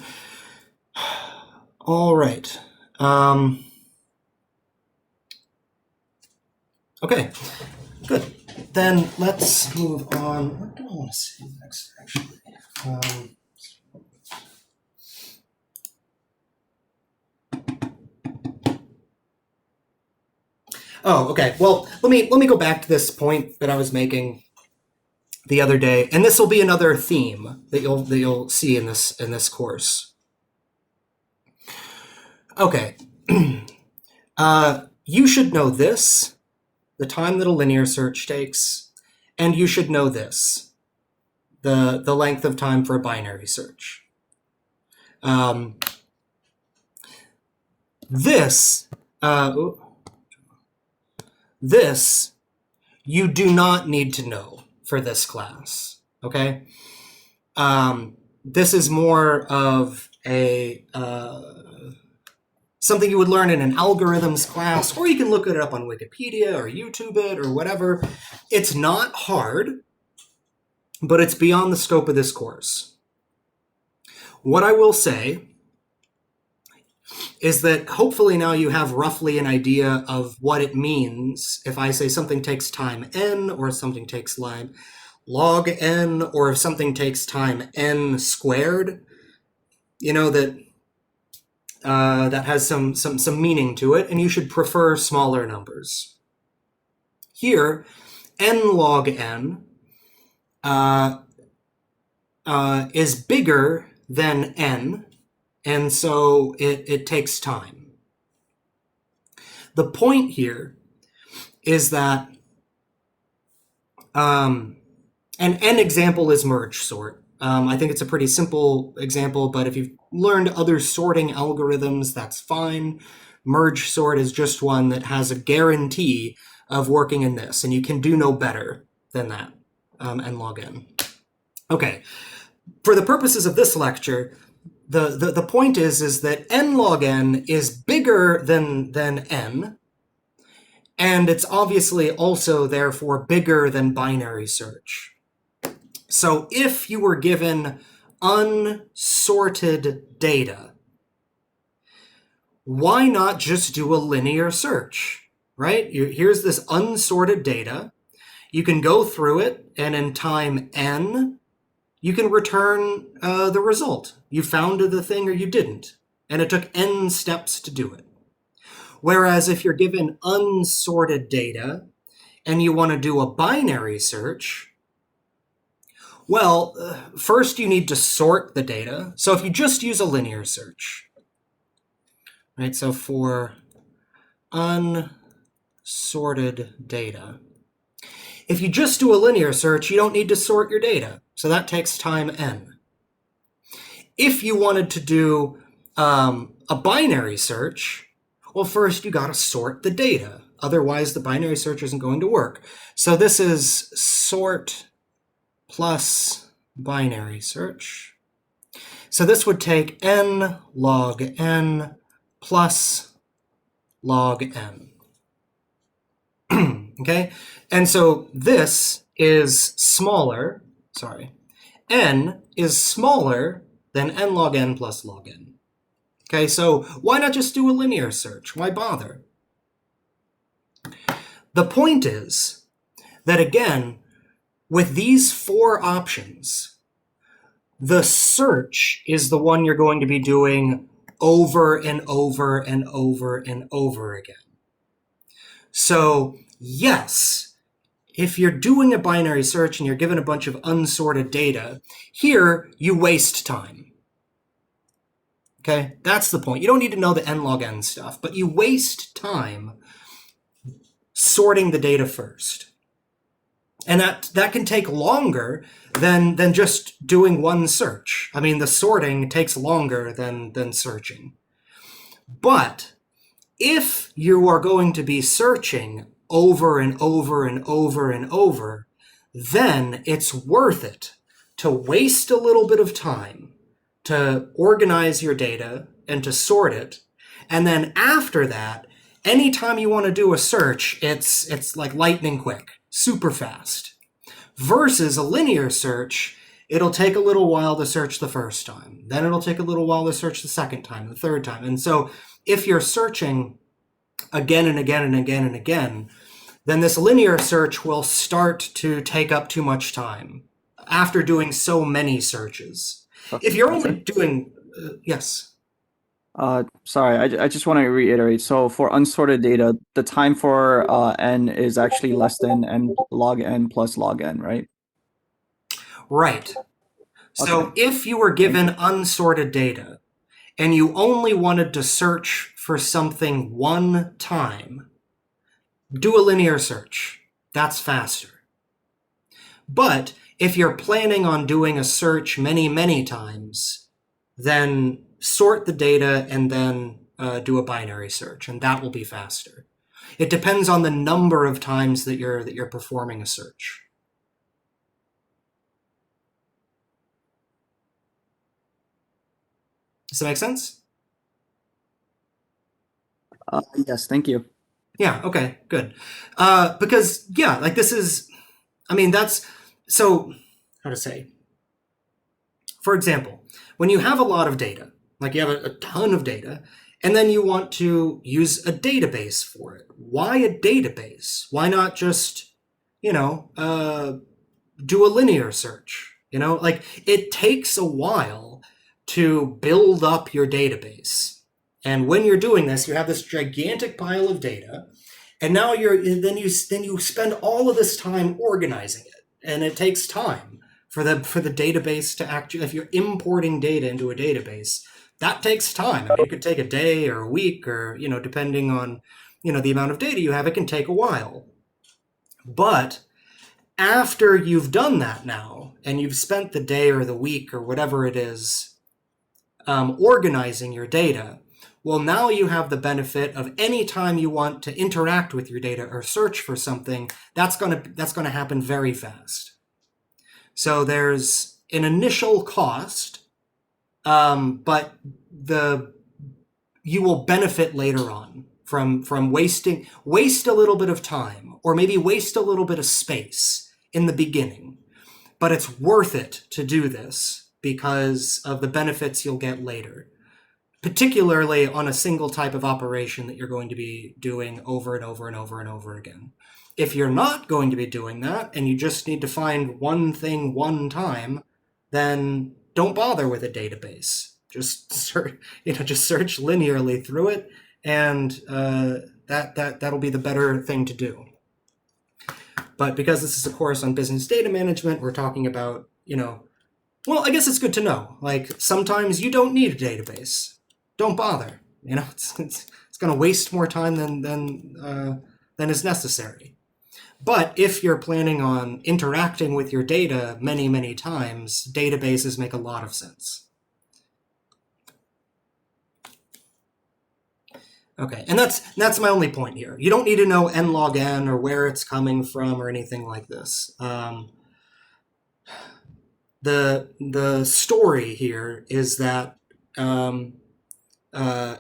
Speaker 1: All right. Okay, good. Then let's move on. What do I want to say next, actually? Oh, okay. Well, let me go back to this point that I was making the other day, and this will be another theme that you'll see in this course. Okay. You should know this, the time that a linear search takes, and you should know this, the length of time for a binary search. This you do not need to know for this class, okay? This is more of a something you would learn in an algorithms class, or you can look it up on Wikipedia or YouTube it or whatever. It's not hard, but it's beyond the scope of this course. What I will say is that hopefully now you have roughly an idea of what it means if I say something takes time n, or something takes log n, or if something takes time n squared. You know that that has some meaning to it, and you should prefer smaller numbers. Here, n log n is bigger than n, And so it takes time. The point here is that an example is merge sort. I think it's a pretty simple example, but if you've learned other sorting algorithms, that's fine. Merge sort is just one that has a guarantee of working in this, and you can do no better than that, n log n. Okay, for the purposes of this lecture, the point is that n log n is bigger than n, and it's obviously also therefore bigger than binary search. So if you were given unsorted data, why not just do a linear search, right? Here's this unsorted data. You can go through it, and in time n, you can return the result. You found the thing or you didn't, and it took n steps to do it. Whereas if you're given unsorted data and you want to do a binary search, well, first you need to sort the data. So if you just use a linear search, right? So for unsorted data, if you just do a linear search, you don't need to sort your data. So that takes time n. If you wanted to do a binary search, well, first you got to sort the data. Otherwise, the binary search isn't going to work. So this is sort plus binary search. So this would take n log n plus log n. Okay? And so this is smaller, n is smaller than n log n plus log n. Okay, so why not just do a linear search? Why bother? The point is that, again, with these four options, the search is the one you're going to be doing over and over and over and over again. So, yes, if you're doing a binary search and you're given a bunch of unsorted data, here you waste time. Okay, that's the point. You don't need to know the n log n stuff, but you waste time sorting the data first. And that can take longer than just doing one search. I mean, the sorting takes longer than searching. But if you are going to be searching over and over and over and over, then it's worth it to waste a little bit of time to organize your data and to sort it. And then after that, anytime you want to do a search, it's like lightning quick, super fast. Versus a linear search, it'll take a little while to search the first time. Then it'll take a little while to search the second time, the third time. And so if you're searching again and again and again and again, then this linear search will start to take up too much time after doing so many searches. If you're only doing, yes.
Speaker 8: Sorry, I just want to reiterate. So for unsorted data, the time for n is actually less than n log n plus log n, right?
Speaker 1: Right. So if you were given unsorted data and you only wanted to search for something one time, do a linear search. That's faster. But if you're planning on doing a search many, many times, then sort the data and then do a binary search, and that will be faster. It depends on the number of times that you're performing a search. Does that make sense?
Speaker 8: Yes, thank you.
Speaker 1: Yeah, okay, good. Because, yeah, like this is, I mean, that's, so, how to say? For example, when you have a lot of data, like you have a ton of data, and then you want to use a database for it. Why a database? Why not just, do a linear search? Like it takes a while to build up your database. And when you're doing this, you have this gigantic pile of data, and now then you spend all of this time organizing it, and it takes time for the database to actually, if you're importing data into a database, that takes time. I mean, it could take a day or a week or, depending on, the amount of data you have, it can take a while. But after you've done that now, and you've spent the day or the week or whatever it is organizing your data, well, now you have the benefit of any time you want to interact with your data or search for something, that's gonna happen very fast. So there's an initial cost, but you will benefit later on from waste a little bit of time, or maybe waste a little bit of space in the beginning. But it's worth it to do this because of the benefits you'll get later, particularly on a single type of operation that you're going to be doing over and over and over and over again. If you're not going to be doing that and you just need to find one thing one time, then don't bother with a database. Just search linearly through it, and that'll be the better thing to do. But because this is a course on business data management, we're talking about, well, I guess it's good to know. Like, sometimes you don't need a database. Don't bother. It's going to waste more time than is necessary. But if you're planning on interacting with your data many, many times, databases make a lot of sense. Okay, and that's my only point here. You don't need to know n log n or where it's coming from or anything like this. The story here is that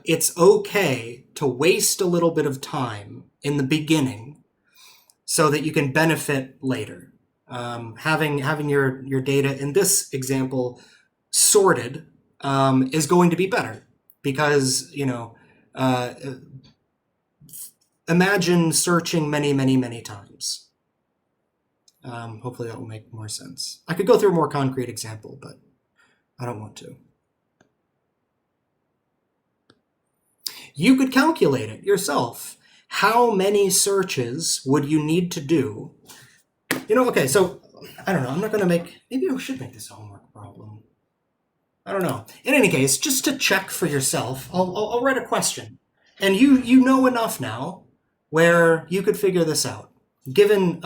Speaker 1: it's okay to waste a little bit of time in the beginning so that you can benefit later. Having your data in this example sorted is going to be better because, imagine searching many, many, many times. Hopefully that will make more sense. I could go through a more concrete example, but I don't want to. You could calculate it yourself. How many searches would you need to do? Okay, so I don't know. I'm not going to maybe I should make this a homework problem. I don't know. In any case, just to check for yourself, I'll write a question. And you know enough now where you could figure this out, given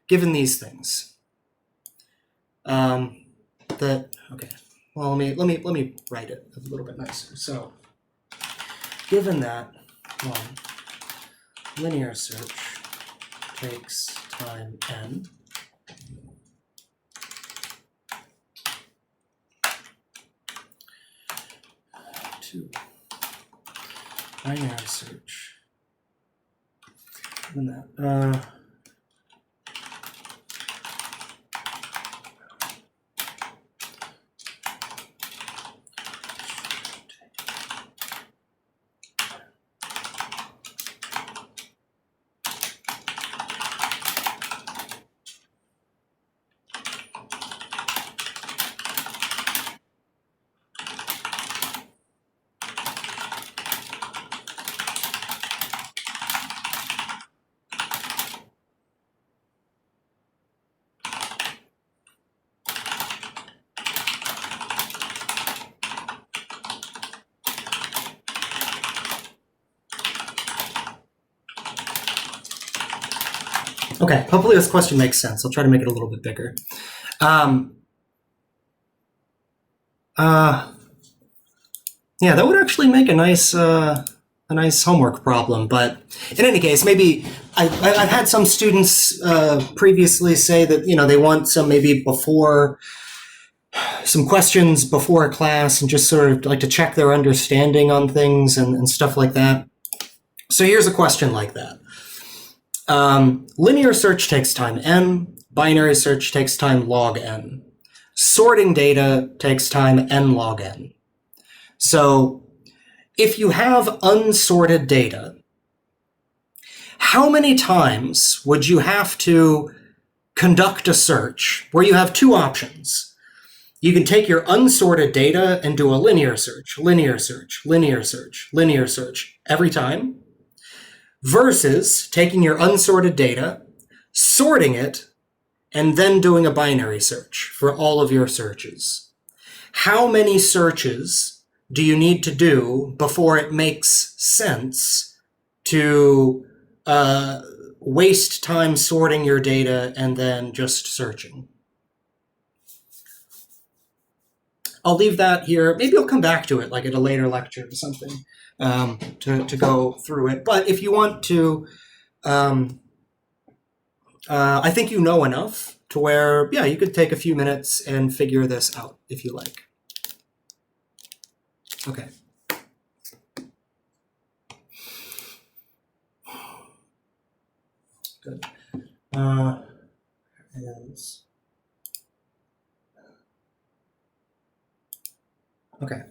Speaker 1: these things. Okay. Well, let me write it a little bit nicer. So, given that linear search takes time n, two, binary search, given that okay, hopefully this question makes sense. I'll try to make it a little bit bigger. Yeah, that would actually make a nice homework problem. But in any case, maybe I've had some students previously say that they want some questions before a class and just sort of like to check their understanding on things and stuff like that. So here's a question like that. Linear search takes time n, binary search takes time log n. Sorting data takes time n log n. So if you have unsorted data, how many times would you have to conduct a search where you have two options? You can take your unsorted data and do a linear search, linear search, linear search, linear search every time, versus taking your unsorted data, sorting it, and then doing a binary search for all of your searches. how many searches do you need to do before it makes sense to waste time sorting your data and then just searching? I'll leave that here. Maybe I'll come back to it like at a later lecture or something to go through it. But if you want to, I think you know enough to where, yeah, you could take a few minutes and figure this out if you like. Okay. Good. Okay.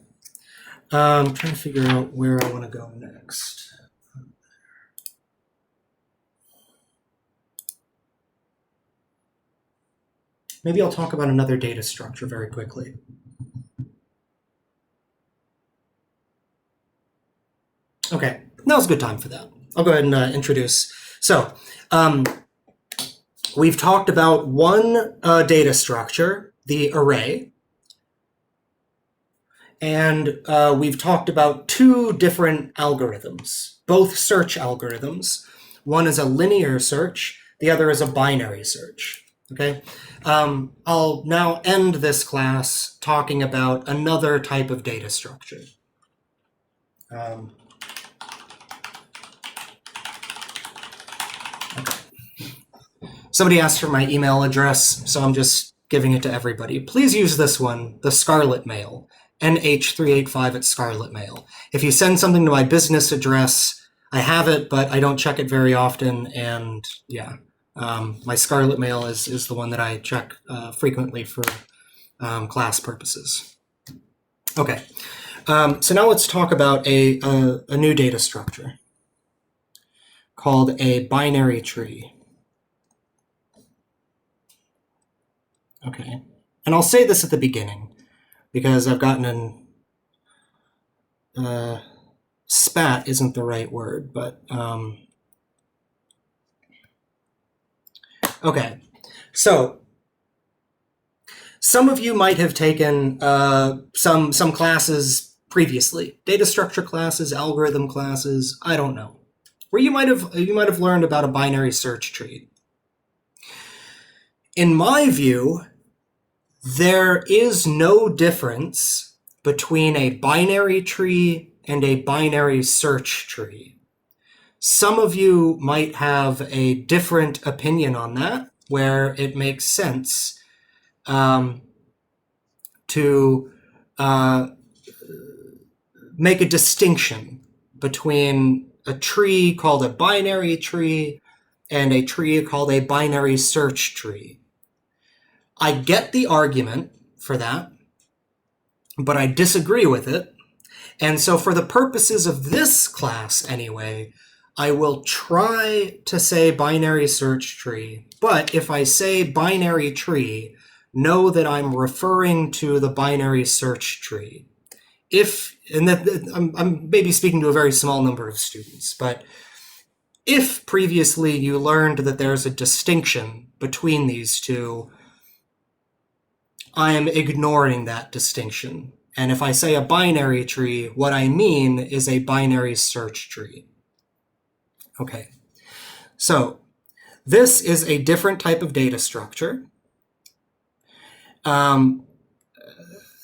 Speaker 1: I'm trying to figure out where I want to go next. Maybe I'll talk about another data structure very quickly. Okay, now's a good time for that. I'll go ahead and introduce. So, we've talked about one data structure, the array, and we've talked about two different algorithms, both search algorithms. One is a linear search, the other is a binary search, okay? I'll now end this class talking about another type of data structure. Somebody asked for my email address, so I'm just giving it to everybody. Please use this one, the Scarlet Mail, nh385@scarletmail. If you send something to my business address, I have it, but I don't check it very often, and yeah, my Scarlet Mail is the one that I check frequently for class purposes. Okay, so now let's talk about a new data structure called a binary tree. Okay, and I'll say this at the beginning because I've gotten an spat isn't the right word, but okay. So some of you might have taken some classes previously, data structure classes, algorithm classes, I don't know, where you might have learned about a binary search tree. In my view, there is no difference between a binary tree and a binary search tree. Some of you might have a different opinion on that, where it makes sense to make a distinction between a tree called a binary tree and a tree called a binary search tree. I get the argument for that, but I disagree with it. And so for the purposes of this class anyway, I will try to say binary search tree. But if I say binary tree, know that I'm referring to the binary search tree. I'm maybe speaking to a very small number of students, but if previously you learned that there's a distinction between these two, I am ignoring that distinction. And if I say a binary tree, what I mean is a binary search tree. Okay, so this is a different type of data structure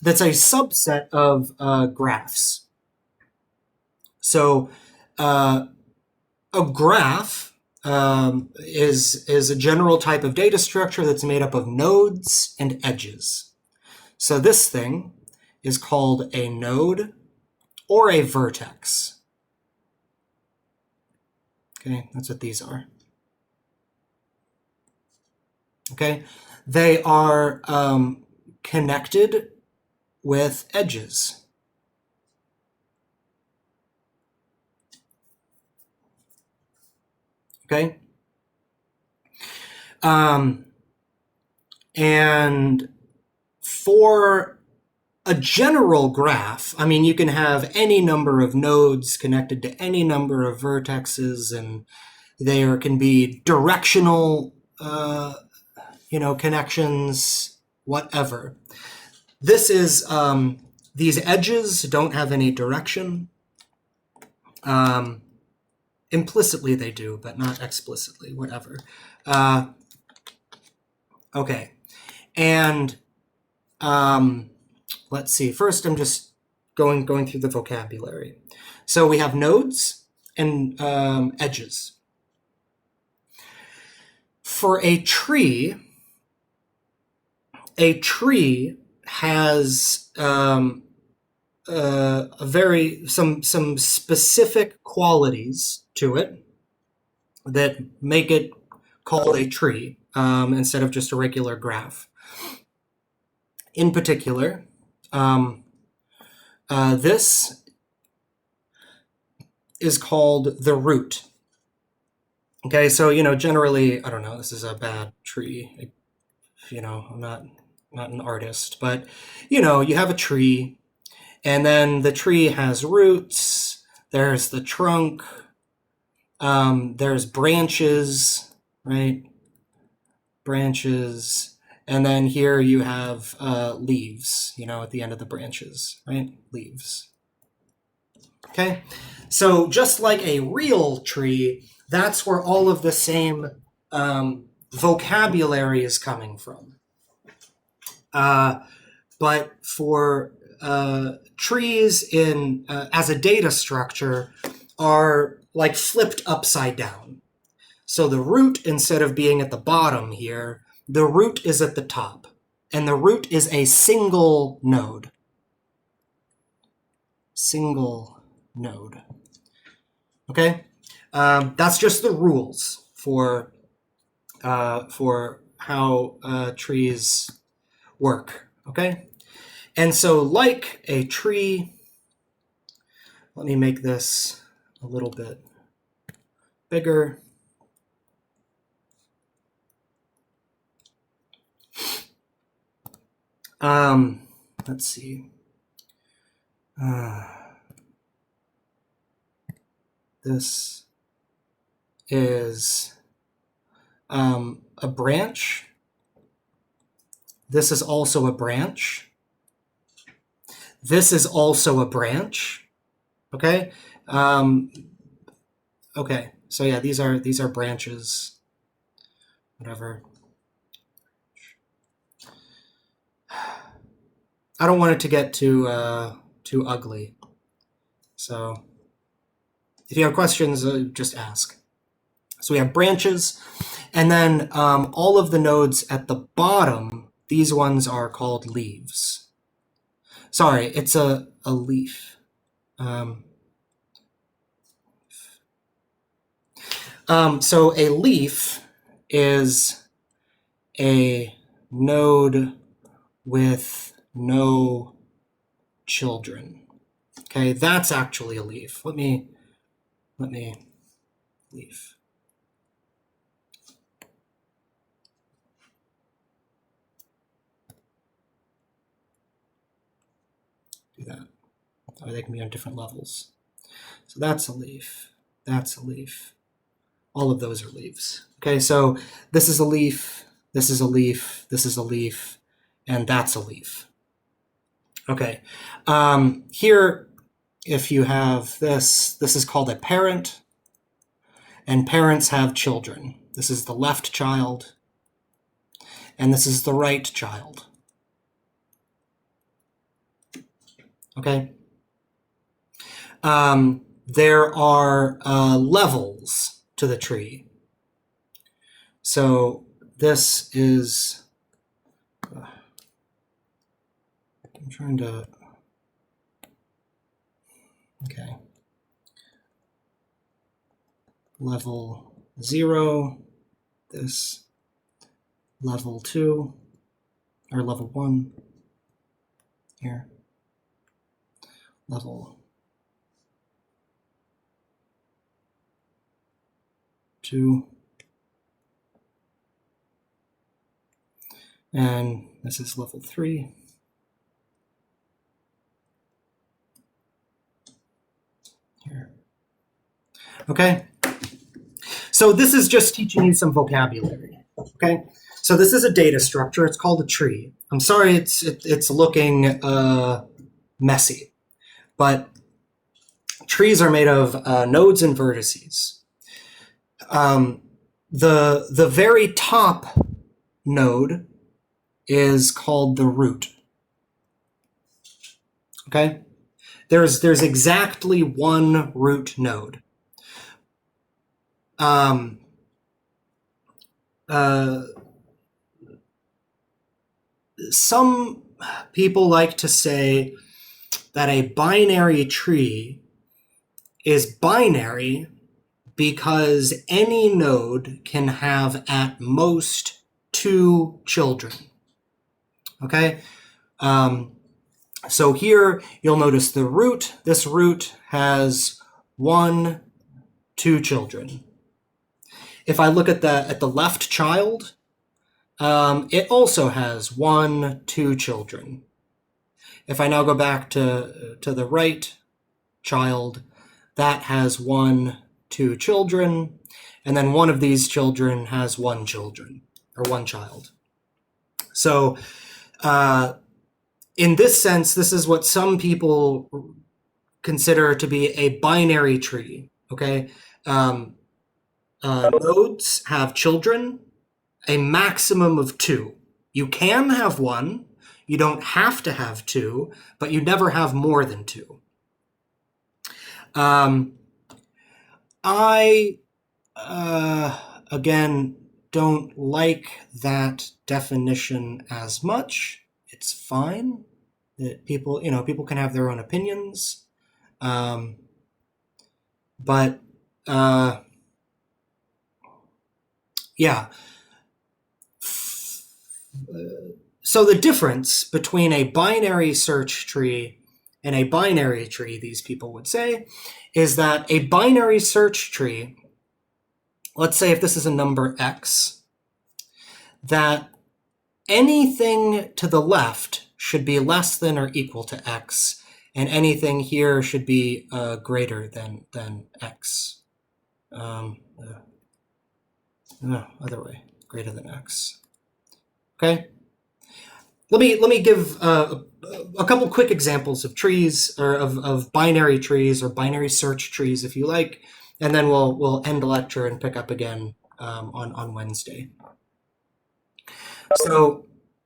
Speaker 1: that's a subset of graphs. So a graph is a general type of data structure that's made up of nodes and edges. So this thing is called a node or a vertex. Okay, that's what these are. Okay, they are connected with edges. Okay, and for a general graph, I mean, you can have any number of nodes connected to any number of vertexes, and there can be directional, connections, whatever. This is, these edges don't have any direction. Implicitly they do, but not explicitly, whatever. Okay, and let's see. First, I'm just going through the vocabulary. So we have nodes and edges. For a tree has some specific qualities to it that make it called a tree instead of just a regular graph. In particular, this is called the root. Okay, so, generally, I don't know, this is a bad tree. I'm not an artist, but, you have a tree, and then the tree has roots, there's the trunk, there's branches, right? Branches, and then here you have leaves, at the end of the branches, right? Leaves. Okay, so just like a real tree, that's where all of the same vocabulary is coming from. But for trees in as a data structure are like flipped upside down. So the root, instead of being at the bottom here, the root is at the top. And the root is a single node. Single node. Okay? That's just the rules for how trees work. Okay? And so like a tree, let me make this a little bit bigger. Let's see. This is a branch. This is also a branch. This is also a branch. Okay. Okay. So yeah, these are branches. Whatever. I don't want it to get too ugly. So if you have questions, just ask. So we have branches, and then all of the nodes at the bottom, these ones are called leaves. Sorry, it's a leaf. So a leaf is a node with no children. Okay, that's actually a leaf. Let me leaf. Do that. Or they can be on different levels. So that's a leaf. That's a leaf. All of those are leaves. Okay, so this is a leaf, this is a leaf, this is a leaf, and that's a leaf. Okay, here, if you have this is called a parent, and parents have children. This is the left child, and this is the right child. Okay. There are levels to the tree. So this is, I'm trying to, okay. Level 0, this, level 2, or level 1, here, level 2, and this is level 3. Here. Okay, so this is just teaching you some vocabulary. Okay, So this is a data structure. It's called a tree. I'm sorry, it's looking messy, but trees are made of nodes and vertices. The very top node is called the root. Okay, there's exactly one root node. Some people like to say that a binary tree is binary because any node can have at most 2 children. Okay? So here you'll notice the root. This root has 1, 2 children. If I look at the left child, it also has 1, 2 children. If I now go back to the right child, that has 1, 2 children, and then one of these children has 1 child. So in this sense, this is what some people consider to be a binary tree. Okay, nodes have children, a maximum of 2. You can have 1. You don't have to have 2, but you never have more than 2. I, again, don't like that definition as much. It's fine that people can have their own opinions. But, yeah. So the difference between a binary search tree and a binary tree, these people would say, is that a binary search tree, let's say if this is a number x, that anything to the left should be less than or equal to x, and anything here should be greater than x. No, other way, greater than x. Okay. Let me give a couple quick examples of trees, or of binary trees, or binary search trees, if you like, and then we'll end the lecture and pick up again on Wednesday. So,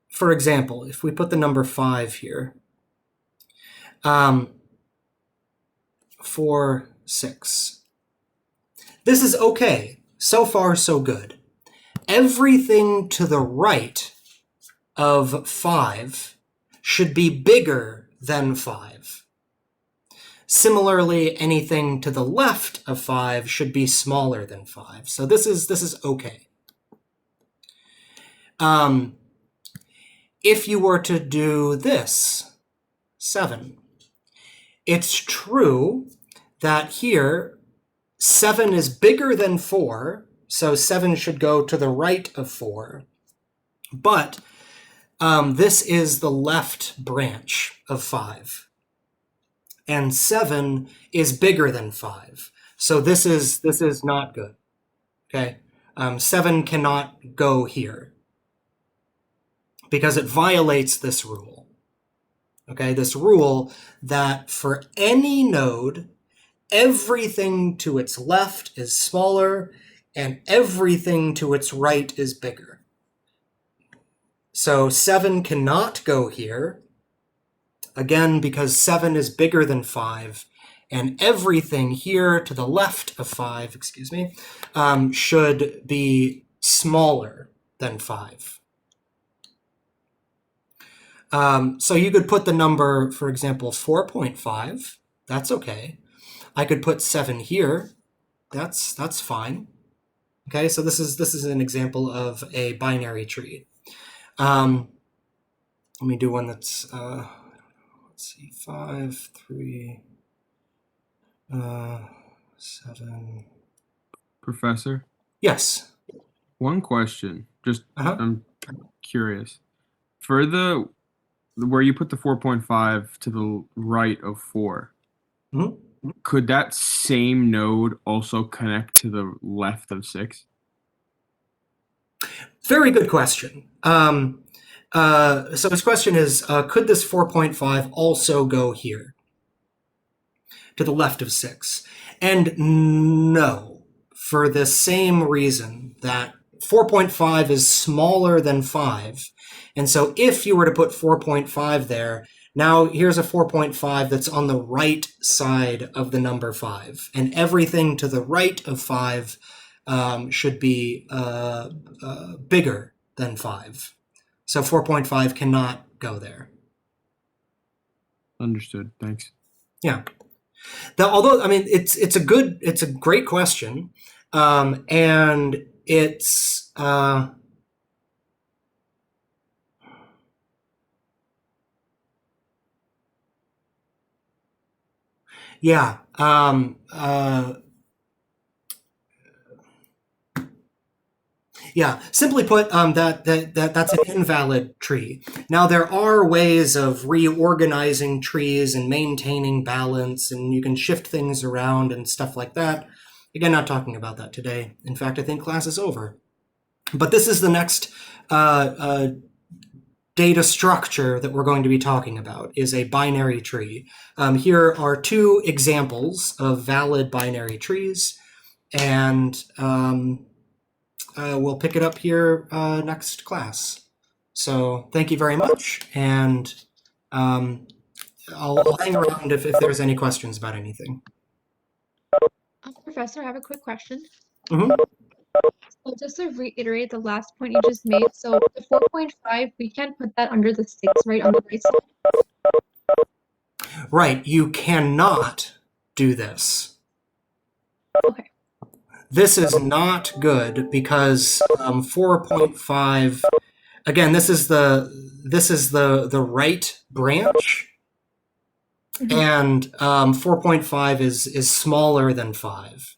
Speaker 1: for example, if we put the number 5 here, 4, 6. This is okay. So far, so good. Everything to the right of 5 should be bigger than 5. Similarly, anything to the left of 5 should be smaller than 5. So this is okay. If you were to do this, 7, it's true that here 7 is bigger than 4, so 7 should go to the right of 4, but this is the left branch of 5, and 7 is bigger than 5, so this is not good. Okay, 7 cannot go here because it violates this rule. Okay, this rule that for any node, everything to its left is smaller and everything to its right is bigger. So 7 cannot go here, again, because 7 is bigger than 5, and everything here to the left of 5, should be smaller than 5. So you could put the number, for example, 4.5. That's okay. I could put 7 here. That's fine. Okay, so this is an example of a binary tree. Let me do one that's let's see, 5, 3, 7.
Speaker 6: Professor,
Speaker 1: Yes.
Speaker 6: one question. Just
Speaker 1: Uh-huh.
Speaker 6: I'm curious. For the where you put the 4.5 to the right of 4,
Speaker 1: Mhm.
Speaker 6: could that same node also connect to the left of 6?
Speaker 1: Very good question. So his question is, could this 4.5 also go here to the left of 6? And no, for the same reason that 4.5 is smaller than 5. And so if you were to put 4.5 there, now here's a 4.5 that's on the right side of the number 5. And everything to the right of 5 should be bigger than 5. So 4.5 cannot go there.
Speaker 6: Understood. Thanks.
Speaker 1: Yeah. Although, I mean, it's a great question, and it's yeah. Yeah, simply put, that's an invalid tree. Now, there are ways of reorganizing trees and maintaining balance, and you can shift things around and stuff like that. Again, not talking about that today. In fact, I think class is over. But this is the next data structure that we're going to be talking about, is a binary tree. Here are 2 examples of valid binary trees, and we'll pick it up here next class. So thank you very much, and I'll hang around if there's any questions about anything.
Speaker 9: Professor, I have a quick question.
Speaker 1: Mhm.
Speaker 9: So just to reiterate the last point you just made, so the 4.5, we can't put that under the 6, right, on the right side?
Speaker 1: Right, you cannot do this.
Speaker 9: Okay.
Speaker 1: This is not good because 4.5, again, this is the right branch, and 4.5 is smaller than 5.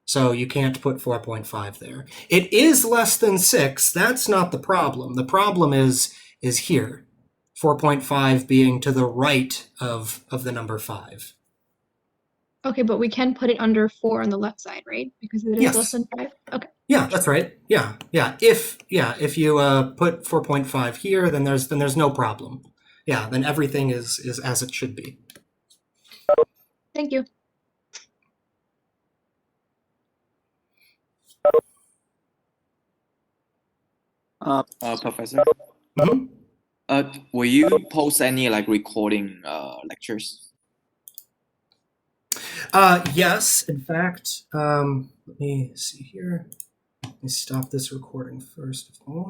Speaker 1: So you can't put 4.5 there. It is less than 6. That's not the problem. The problem is here, 4.5 being to the right of the number 5.
Speaker 9: Okay, but we can put it under 4 on the left side, right? Because it is
Speaker 1: Yes.
Speaker 9: less than 5. Okay.
Speaker 1: Yeah, that's right. Yeah. If you put 4.5 here, then there's no problem. Yeah, then everything is as it should be.
Speaker 9: Thank you.
Speaker 2: Professor,
Speaker 1: Mhm.
Speaker 2: will you post any like recording lectures?
Speaker 1: Yes, in fact, let me see here. Let me stop this recording first of all.